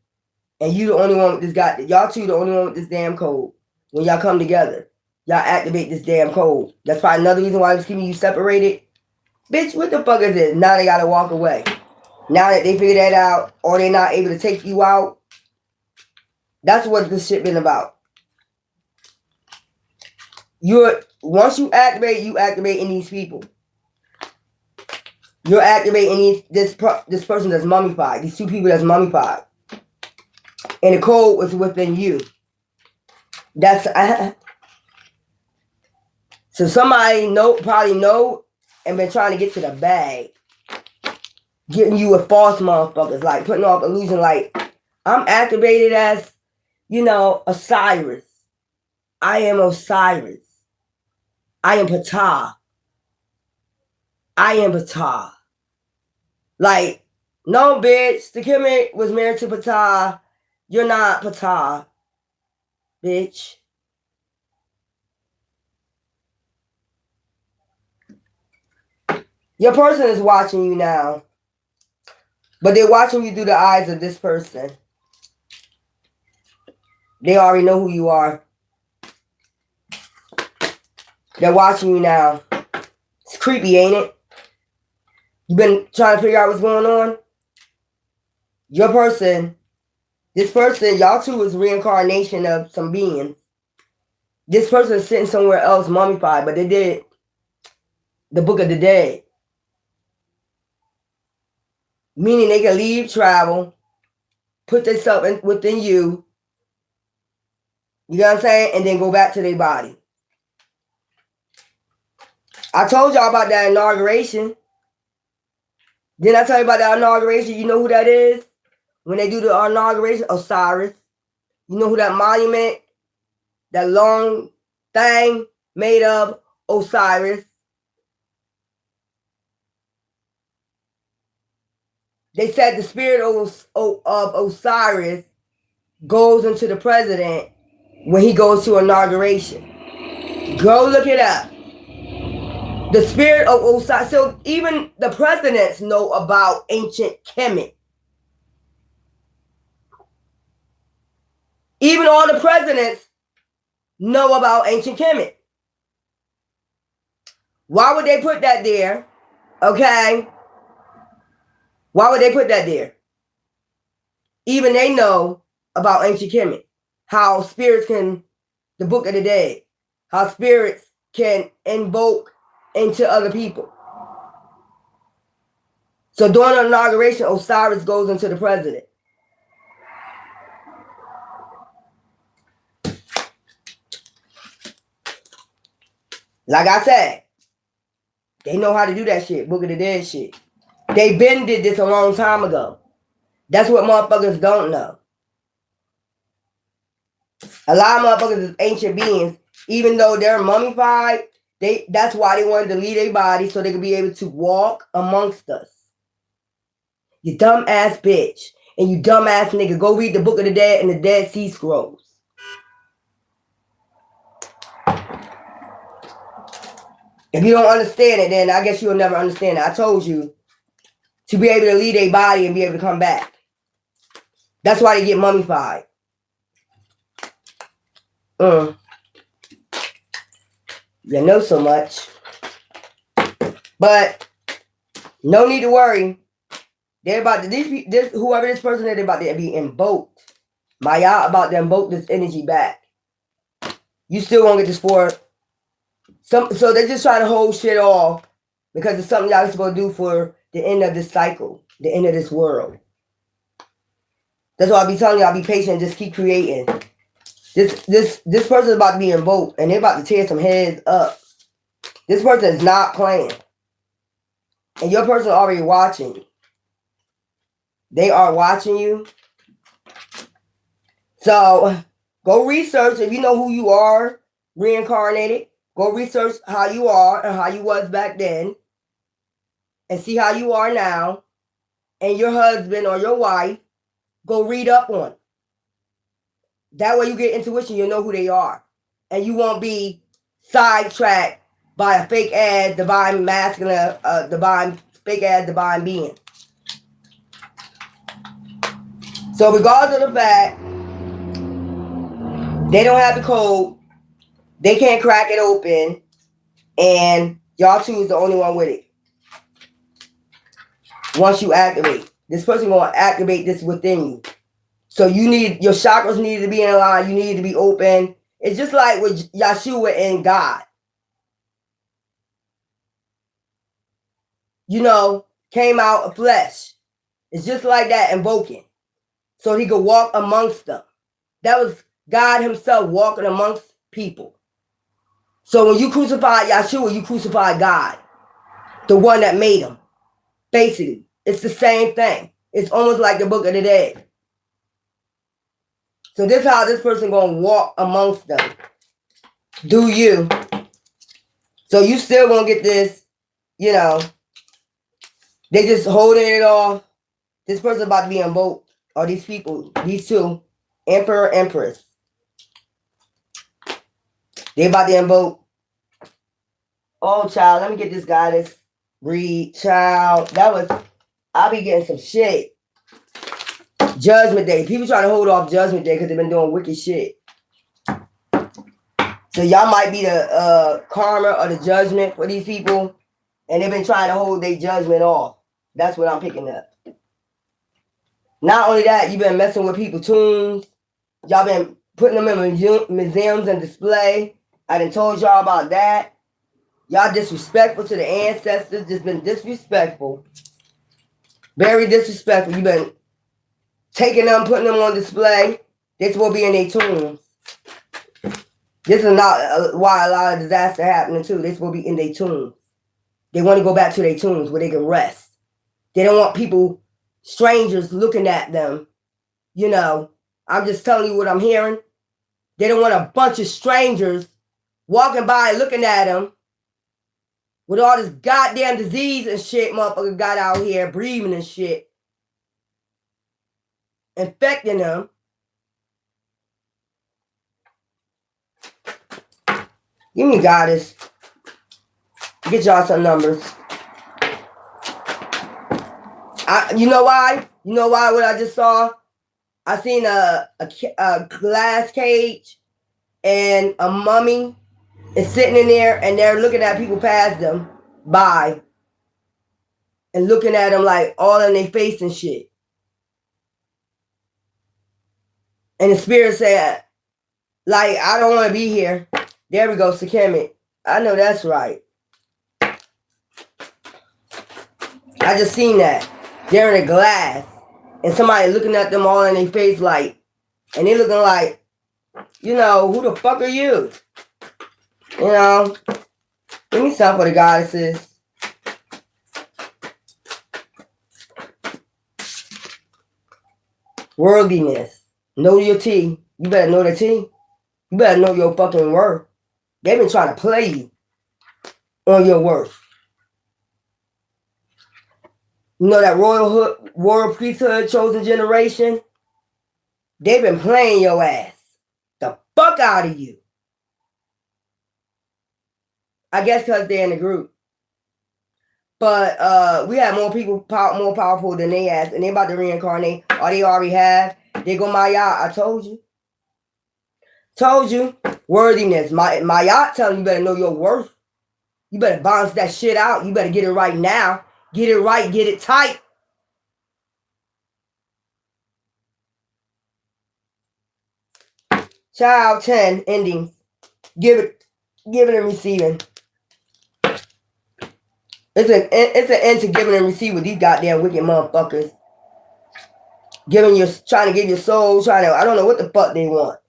And you the only one with this guy. Y'all two the only one with this damn code. When y'all come together, y'all activate this damn code. That's probably another reason why I was keeping you separated. Bitch, what the fuck is this? Now they got to walk away. Now that they figured that out, or they're not able to take you out. That's what this shit been about. Once you activate in these people. You're activating this person that's mummified. These two people that's mummified. And the code was within you. That's so somebody probably know and been trying to get to the bag. Getting you with false motherfuckers, like putting off illusion, like I'm activated as, Osiris. I am Osiris. I am Ptah. I am Ptah. Like, no, bitch. The Kemet was married to Ptah. You're not Ptah, bitch. Your person is watching you now. But they're watching you through the eyes of this person. They already know who you are. They're watching you now. It's creepy, ain't it? You've been trying to figure out what's going on? Your person, this person, y'all two is reincarnation of some beings. This person is sitting somewhere else mummified, but they did the Book of the Dead. Meaning they can leave, travel, put themselves within you. You know what I'm saying? And then go back to their body. I told y'all about that inauguration. Didn't I tell you about that inauguration? You know who that is? When they do the inauguration, Osiris. You know who that monument, that long thing made of? Osiris. They said the spirit of Osiris goes into the president when he goes to inauguration. Go look it up. The spirit of Osiris. So even the presidents know about ancient Kemet. Even all the presidents know about ancient Kemet. Why would they put that there? Okay. Why would they put that there? Even they know about ancient Kemet. How spirits can, the Book of the Dead, how spirits can invoke into other people. So during the inauguration, Osiris goes into the president. Like I said, they know how to do that shit, Book of the Dead shit. They been did this a long time ago. That's what motherfuckers don't know. A lot of motherfuckers is ancient beings, even though they're mummified. That's why they wanted to leave their body so they could be able to walk amongst us. You dumb ass bitch and you dumb ass nigga, go read the Book of the Dead and the Dead Sea Scrolls. If you don't understand it, then I guess you'll never understand it. I told you to be able to leave their body and be able to come back. That's why they get mummified. You know so much. But no need to worry. They're about to, whoever this person is, they're about to be invoked. Maya about to invoke this energy back. You still won't get this for so they're just trying to hold shit off because it's something y'all supposed to do for the end of this cycle, the end of this world. That's why I be telling y'all, be patient, just keep creating. This person is about to be invoked and they're about to tear some heads up. This person is not playing. And your person already watching you. They are watching you. So go research. If you know who you are, reincarnated, go research how you are and how you was back then. And see how you are now. And your husband or your wife, go read up on it. That way you get intuition, you'll know who they are. And you won't be sidetracked by a fake ass divine masculine, fake ass divine being. So regardless of the fact, they don't have the code, they can't crack it open, and y'all two is the only one with it. Once you activate, this person gonna activate this within you. So you need, your chakras need to be in line, you need to be open. It's just like with Yeshua and God. You know, came out of flesh. It's just like that, invoking. So he could walk amongst them. That was God himself walking amongst people. So when you crucified Yeshua, you crucified God, the one that made him. Basically, it's the same thing. It's almost like the Book of the Dead. So this is how this person gonna walk amongst them. Do you? So you still gonna get this, you know, they just holding it off. This person about to be invoked, or these people, these two, Emperor, Empress. They about to invoke. Oh, child, let me get this goddess. Read, child. That was, I'll be getting some shit. Judgment Day. People trying to hold off Judgment Day because they've been doing wicked shit. So y'all might be the karma or the judgment for these people. And they've been trying to hold their judgment off. That's what I'm picking up. Not only that, you've been messing with people's tombs. Y'all been putting them in museums and display. I done told y'all about that. Y'all disrespectful to the ancestors. Just been disrespectful. Very disrespectful. You've been taking them, putting them on display. This will be in their tombs. This is not why a lot of disaster happening too. This will be in their tombs. They want to go back to their tombs where they can rest. They don't want people, strangers looking at them. You know, I'm just telling you what I'm hearing. They don't want a bunch of strangers walking by looking at them with all this goddamn disease and shit motherfucker got out here breathing and shit. Infecting them. Give me goddess. Get y'all some numbers. You know why? You know why what I just saw? I seen a glass cage and a mummy is sitting in there and they're looking at people past them by and looking at them like all in their face and shit. And the spirit said, like, I don't want to be here. There we go, Sakemit. I know that's right. I just seen that. They're in a glass. And somebody looking at them all in their face like, and they looking like, you know, who the fuck are you? You know, give me something for the goddesses. Worldliness. Know your T. You better know the T. You better know your fucking worth. They've been trying to play you on your worth. You know that royal priesthood, chosen generation? They've been playing your ass. The fuck out of you. I guess because they're in the group. But we have more people more powerful than they ass, and they about to reincarnate, or they already have. They go Maya. I told you. Told you. Worthiness. Maya telling you better know your worth. You better bounce that shit out. You better get it right now. Get it right. Get it tight. Child 10 endings. Give it and receiving. It's an end to giving and receiving. These goddamn wicked motherfuckers. Trying to give your soul, I don't know what the fuck they want.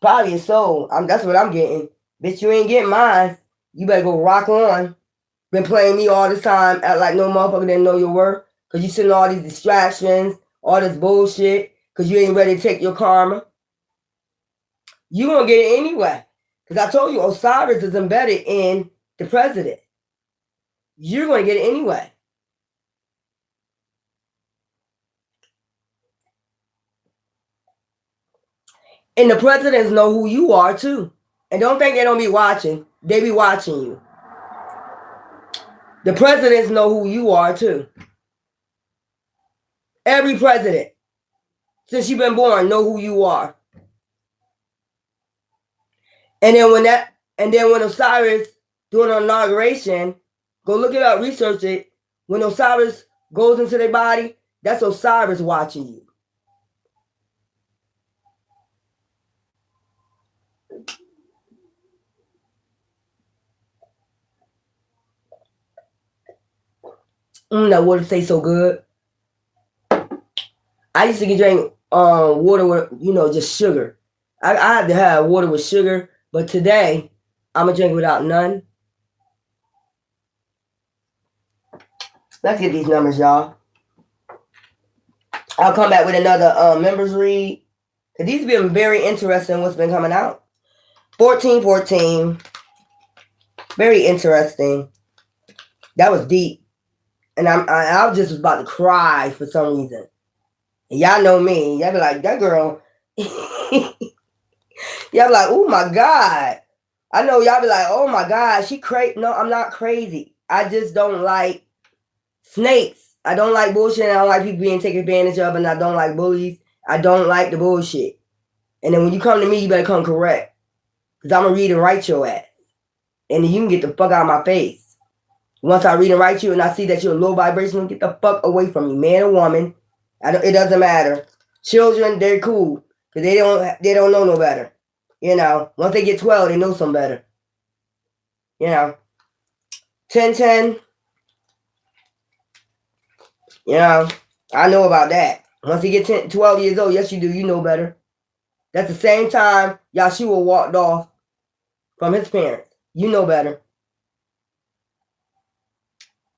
Probably your soul. That's what I'm getting. Bitch, you ain't getting mine. you better go rock on. Been playing me all this time, act like no motherfucker didn't know your worth. Because you sending all these distractions, all this bullshit, because you ain't ready to take your karma. You gonna get it anyway. Because I told you Osiris is embedded in the president. You're gonna get it anyway. And the presidents know who you are too. And don't think they don't be watching. They be watching you. The presidents know who you are too. Every president, since you've been born, know who you are. And then when Osiris doing an inauguration, go look it up, research it. When Osiris goes into their body, that's Osiris watching you. That water tastes so good. I used to drink water with, just sugar. I had to have water with sugar, but today I'm gonna drink without none. Let's get these numbers, y'all. I'll come back with another members read. Cause these have been very interesting. What's been coming out? 1414. Very interesting. That was deep. And I was just about to cry for some reason. And y'all know me. Y'all be like, that girl. Y'all be like, oh my God. I know y'all be like, oh my God, she crazy. No, I'm not crazy. I just don't like snakes. I don't like bullshit. And I don't like people being taken advantage of. And I don't like bullies. I don't like the bullshit. And then when you come to me, you better come correct. Because I'm going to read and write your ass. And then you can get the fuck out of my face. Once I read and write you and I see that you're low vibrational, get the fuck away from me, man or woman. It doesn't matter. Children, they're cool because they don't know no better. Once they get 12, they know some better. 10-10. I know about that. Once you get 12 years old, yes, you do. You know better. That's the same time Yahshua walked off from his parents. You know better.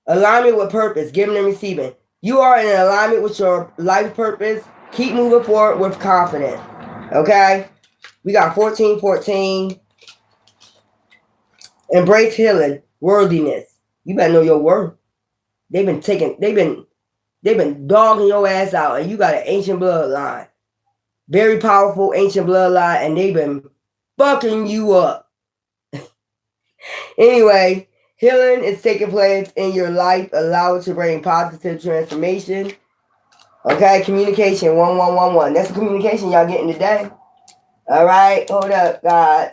Alignment with purpose, giving and receiving. You are in alignment with your life purpose. Keep moving forward with confidence. Okay? We got 1414. Embrace healing, worthiness. You better know your worth. They've been dogging your ass out, and you got an ancient bloodline. Very powerful ancient bloodline, and they've been fucking you up. Anyway, healing is taking place in your life. Allow it to bring positive transformation. Okay, communication 1111. That's the communication y'all getting today. All right, hold up, guys.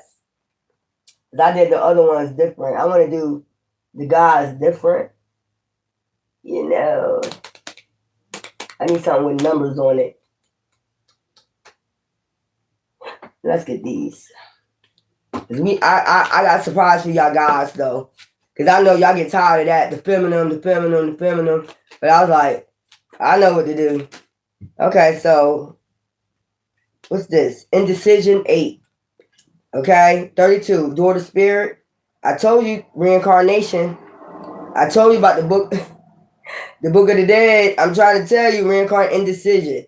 I did the other ones different. I want to do the guys different. I need something with numbers on it. Let's get these. I got a surprise for y'all guys though. Because I know y'all get tired of that. The feminine. But I was like, I know what to do. Okay, so what's this? Indecision 8. Okay, 32. Door to Spirit. I told you Reincarnation. I told you about the book. The Book of the Dead. I'm trying to tell you, indecision.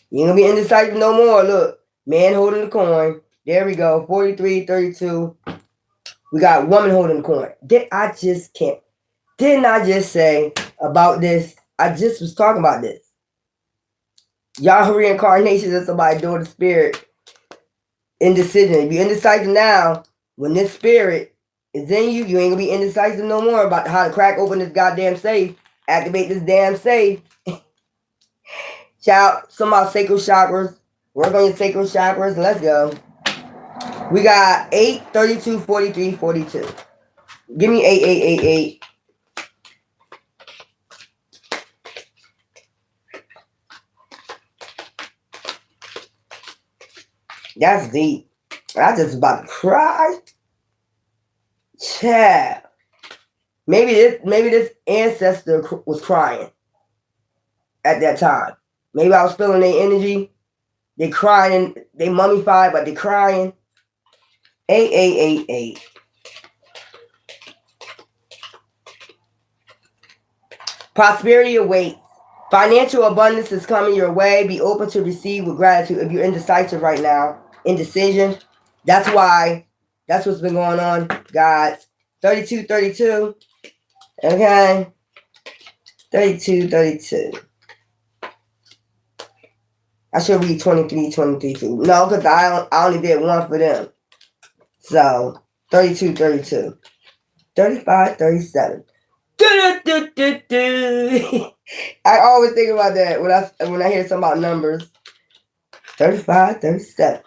You ain't gonna be indecisive no more. Look, man holding the coin. There we go. 43, 32. We got woman holding the coin. Didn't I just say about this? I just was talking about this. Y'all reincarnation is somebody door to spirit. Indecision. If you're indecisive now, when this spirit is in you, you ain't gonna be indecisive no more about how to crack open this goddamn safe. Activate this damn safe. Shout some about sacral chakras. Work on your sacral chakras. Let's go. We got 8, 32, 43, 42. Give me 8, 8, 8, 8. That's deep. I just about to cry. Child. Maybe this ancestor was crying at that time. Maybe I was feeling their energy. They crying. They mummified, but they crying. 8, 8, 8, 8. Prosperity awaits. Financial abundance is coming your way. Be open to receive with gratitude. If you're indecisive right now, indecision, that's why, that's what's been going on, guys. 32. Okay. 32. I should read 23 too. No, because I only did one for them. So 32. 35, 37. I always think about that when I hear something about numbers. 35, 37.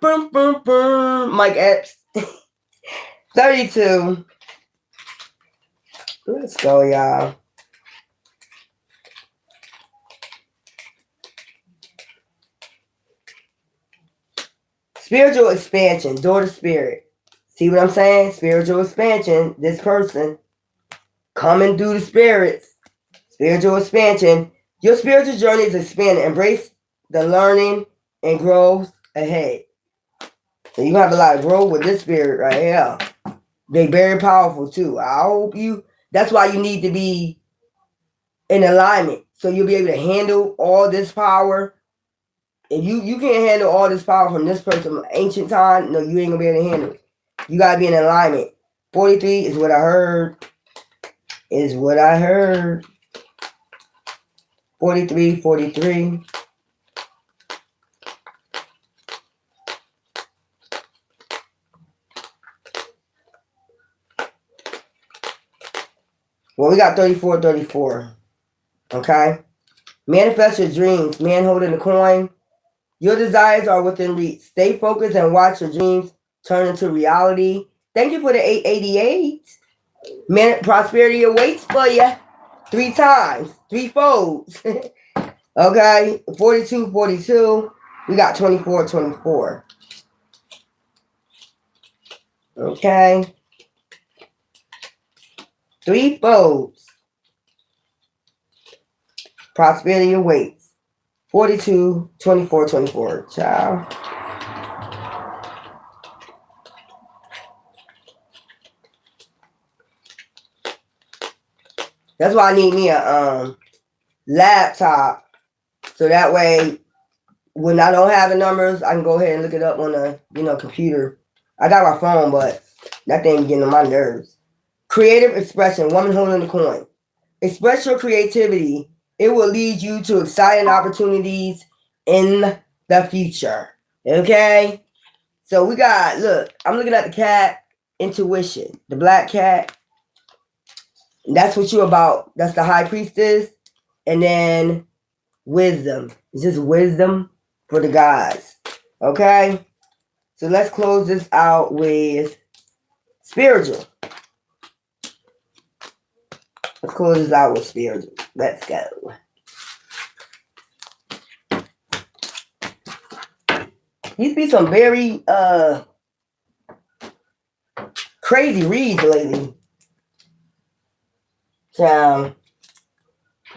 Boom. Mike Epps. 32. Let's go, y'all. Spiritual expansion, door to spirit. See what I'm saying? Spiritual expansion. This person coming through the spirits. Spiritual expansion. Your spiritual journey is expanding. Embrace the learning and growth ahead. So you have a lot of growth with this spirit right here. They very powerful too. I hope you, that's why you need to be in alignment. So you'll be able to handle all this power. If you can't handle all this power from this person from ancient time, no, you ain't gonna be able to handle it. You gotta be in alignment. 43 is what I heard. 43. Well, we got 34. Okay. Manifest your dreams. Man holding the coin. Your desires are within reach. Stay focused and watch your dreams turn into reality. Thank you for the 888. Prosperity awaits for you 3 times, 3 folds. Okay, 42. We got 24. Okay. 3 folds. Prosperity awaits. 42, 24. Child. That's why I need me a laptop. So that way, when I don't have the numbers, I can go ahead and look it up on the computer. I got my phone, but that thing getting on my nerves. Creative expression. Woman holding the coin. Express your creativity. It will lead you to exciting opportunities in the future. Okay? So we got, look, I'm looking at the cat, intuition. The black cat. That's what you're about. That's the high priestess. And then wisdom. It's just wisdom for the gods. Okay? So let's close this out with spiritual. Let's close this out with spiritual. Let's go. These be some very crazy reads lately.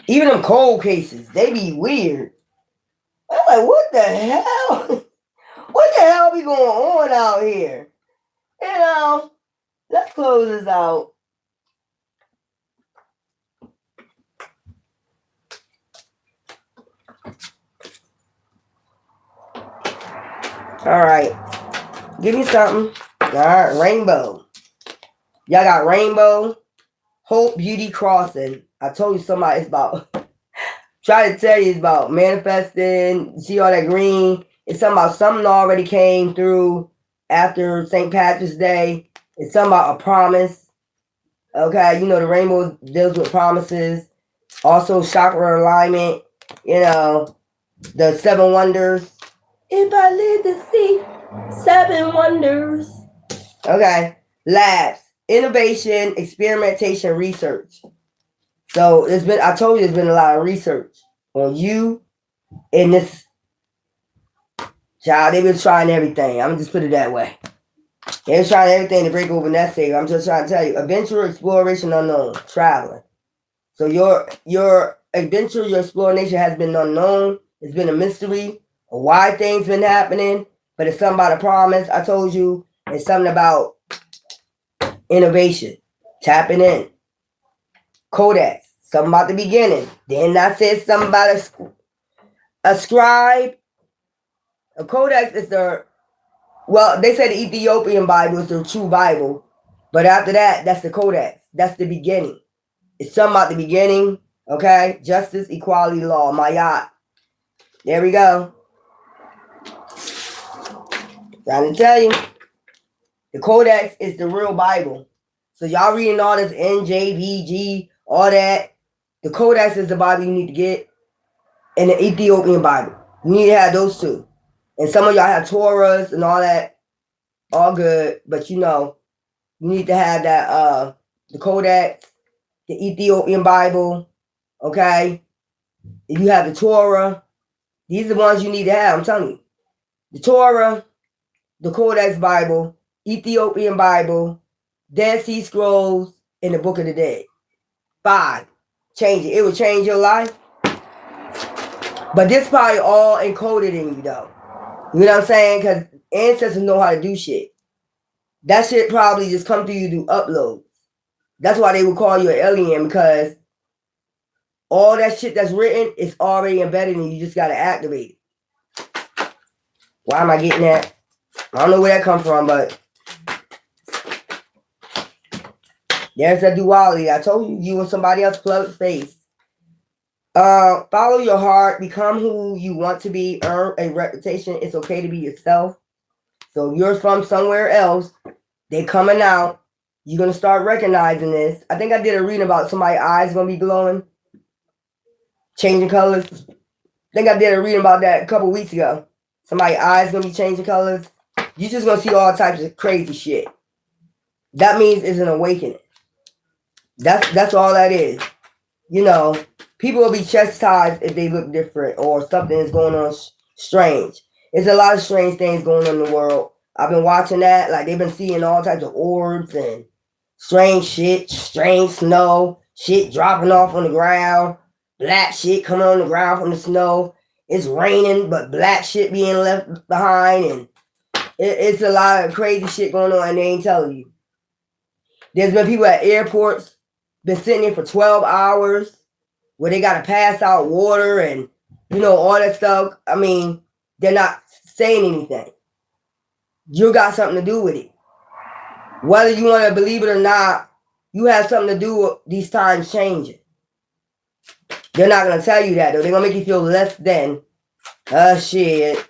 Even them cold cases, they be weird. I'm like, what the hell? What the hell be going on out here? Let's close this out. All right. Give me something. All right, rainbow. Y'all got rainbow. Hope, beauty, crossing. I told you somebody it's about. Try to tell you it's about manifesting. See all that green? It's something about something already came through after St. Patrick's Day. It's something about a promise. Okay, the rainbow deals with promises. Also chakra alignment. The 7 wonders. If I live to see 7 wonders. Okay. Labs. Innovation, experimentation, research. So I told you there's been a lot of research on you in this. Child, they've been trying everything. I'm going to just put it that way. They're trying everything to break over that stage. I'm just trying to tell you. Adventure, exploration, unknown. Traveling. So your adventure, your exploration has been unknown. It's been a mystery. Why things been happening. But it's something about a promise. I told you. It's something about innovation. Tapping in. Codex. Something about the beginning. Then I said something about a scribe. A codex is they say the Ethiopian Bible is the true Bible. But after that, that's the codex. That's the beginning. It's something about the beginning. Okay? Justice, equality, law. Mayat. There we go. Trying to tell you. The codex is the real Bible. So y'all reading all this NJVG, all that. The codex is the Bible you need to get. And the Ethiopian Bible. You need to have those two. And some of y'all have Torahs and all that. All good. But you need to have that the codex, the Ethiopian Bible. Okay? If you have the Torah, these are the ones you need to have. I'm telling you. The Torah, the Codex Bible, Ethiopian Bible, Dead Sea Scrolls, and the Book of the Dead. 5. Change it. It will change your life. But this probably all encoded in you, though. You know what I'm saying? Because ancestors know how to do shit. That shit probably just come to you through uploads. That's why they would call you an alien, because all that shit that's written is already embedded in you. You just got to activate it. Why am I getting that? I don't know where that comes from, but there's that duality. I told you, you and somebody else plug face. Follow your heart. Become who you want to be. Earn a reputation. It's okay to be yourself. So if you're from somewhere else, they coming out. You're going to start recognizing this. I think I did a reading about somebody's eyes going to be glowing. Changing colors. I think I did a reading about that a couple weeks ago. Somebody's eyes going to be changing colors. You're just going to see all types of crazy shit. That means it's an awakening. That's all that is. People will be chastised if they look different or something is going on strange. There's a lot of strange things going on in the world. I've been watching that. Like, they've been seeing all types of orbs and strange shit, strange snow, shit dropping off on the ground, black shit coming on the ground from the snow. It's raining, but black shit being left behind, and it's a lot of crazy shit going on, and they ain't telling you. There's been people at airports been sitting there for 12 hours where they got to pass out water and, all that stuff. I mean, they're not saying anything. You got something to do with it. Whether you want to believe it or not, you have something to do with these times changing. They're not going to tell you that, though. They're going to make you feel less than. Shit.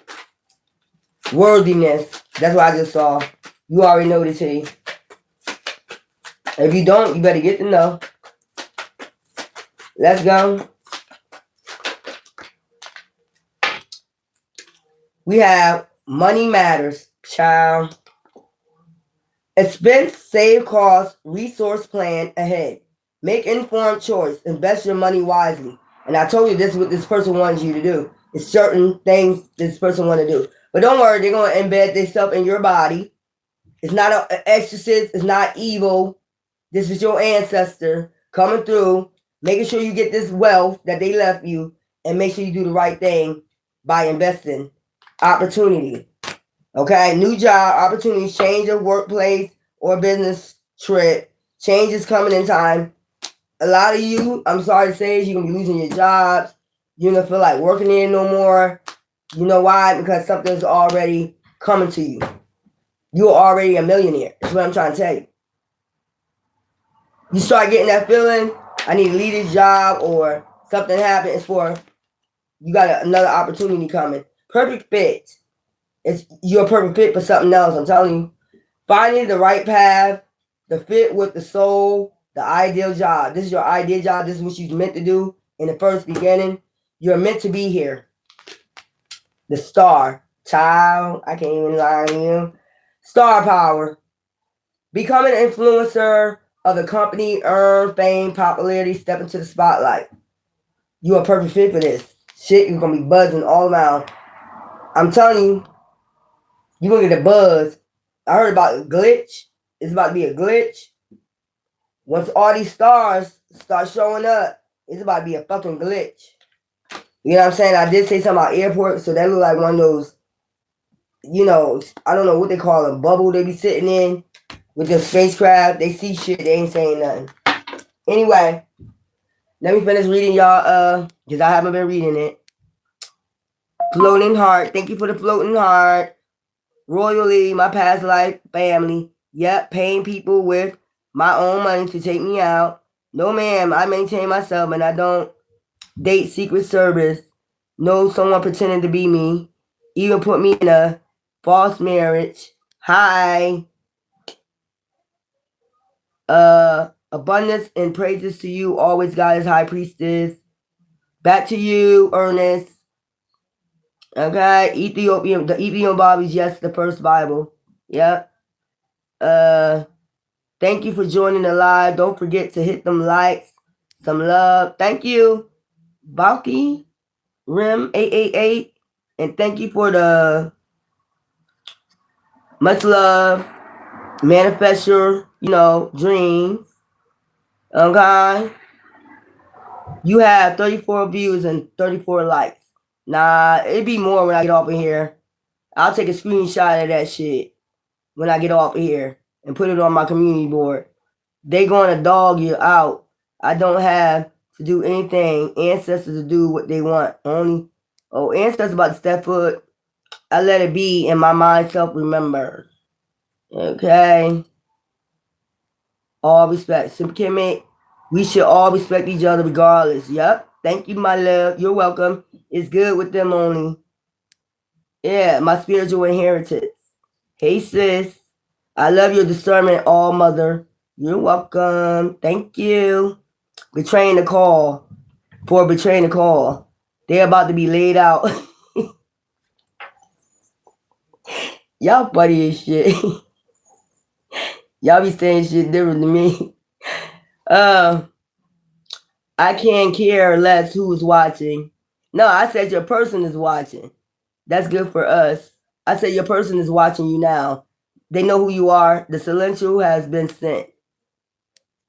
Worthiness. That's what I just saw. You already know this here. If you don't, you better get to know. Let's go. We have money matters, child. Expense, save cost, resource plan ahead. Make informed choice. Invest your money wisely. And I told you this is what this person wants you to do. It's certain things this person want to do. But don't worry, they're going to embed themselves in your body. It's not an exorcist. It's not evil. This is your ancestor coming through, making sure you get this wealth that they left you, and make sure you do the right thing by investing. Opportunity. Okay, new job, opportunities, change of workplace or business trip. Change is coming in time. A lot of you, I'm sorry to say, you're going to be losing your jobs. You're going to feel like working there no more. You know why? Because something's already coming to you. You're already a millionaire. That's what I'm trying to tell you. You start getting that feeling, I need to leave this job, or something happens for, you got another opportunity coming. Perfect fit. You're a perfect fit for something else, I'm telling you. Finding the right path, the fit with the soul, the ideal job. This is your ideal job. This is what you're meant to do in the first beginning. You're meant to be here. The star. Child, I can't even lie on you. Star power. Become an influencer of the company, earn fame, popularity, step into the spotlight. You are a perfect fit for this. Shit, you're going to be buzzing all around. I'm telling you, you're going to get a buzz. I heard about a glitch. It's about to be a glitch. Once all these stars start showing up, it's about to be a fucking glitch. You know what I'm saying? I did say something about airports, so that look like one of those, I don't know what they call them, bubble they be sitting in with the spacecraft. They see shit, they ain't saying nothing. Anyway, Let me finish reading y'all, because I haven't been reading it. Floating heart. Thank you for the floating heart. Royally, my past life family. Yep, paying people with my own money to take me out. No, ma'am, I maintain myself and I don't date Secret Service. No, someone pretending to be me. Even put me in a false marriage. Hi. Abundance and praises to you, always Goddess High Priestess. Back to you, Ernest. Okay, the Ethiopian Bibles, yes, the first Bible. Yep. Thank you for joining the live. Don't forget to hit them likes, some love. Thank you, Balky Rim 888, and thank you for the much love. Manifest your, dreams. Okay. You have 34 views and 34 likes. Nah, it'd be more when I get off of here. I'll take a screenshot of that shit when I get off of here and put it on my community board. They gonna dog you out. I don't have to do anything. Ancestors to do what they want. Ancestors about to step foot. I let it be and my mind self-remember. Okay. All respect. Kimmy, we should all respect each other regardless. Yep. Thank you, my love. You're welcome. It's good with them only. Yeah, my spiritual inheritance. Hey, sis. I love your discernment, all mother. You're welcome. Thank you. Betraying the call. For betraying the call. They're about to be laid out. Y'all funny as shit. Y'all be saying shit different than me. I can't care less who's watching. No, I said your person is watching. That's good for us. I said your person is watching you now. They know who you are. The Celestial has been sent.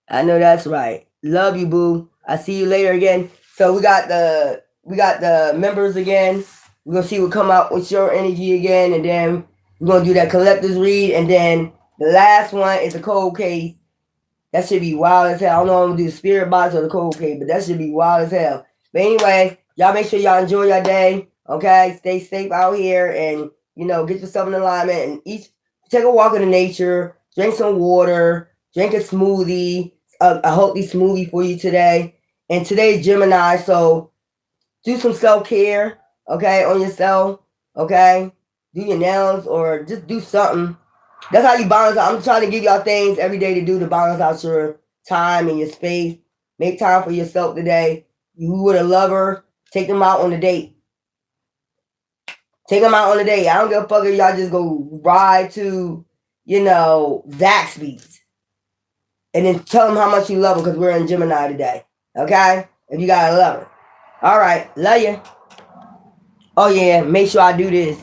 I know that's right. Love you, boo. I see you later again. So we got the members again. We're gonna see what come out with your energy again, and then we're gonna do that collector's read, and then the last one is a cold case. That should be wild as hell. I don't know if I'm gonna do the spirit box or the cold case, but that should be wild as hell. But anyway, y'all make sure y'all enjoy your day. Okay, stay safe out here, and get yourself in alignment, and take a walk in the nature, drink some water, drink a smoothie, a healthy smoothie for you today. And today's Gemini, so do some self-care, okay, on yourself, okay? Do your nails or just do something. That's how you balance out. I'm trying to give y'all things every day to do to balance out your time and your space. Make time for yourself today. You with a lover, take them out on a date. Take them out on a date. I don't give a fuck if y'all just go ride to, Zaxby's. And then tell them how much you love them because we're in Gemini today. Okay? If you got a lover. All right. Love you. Oh, yeah. Make sure I do this.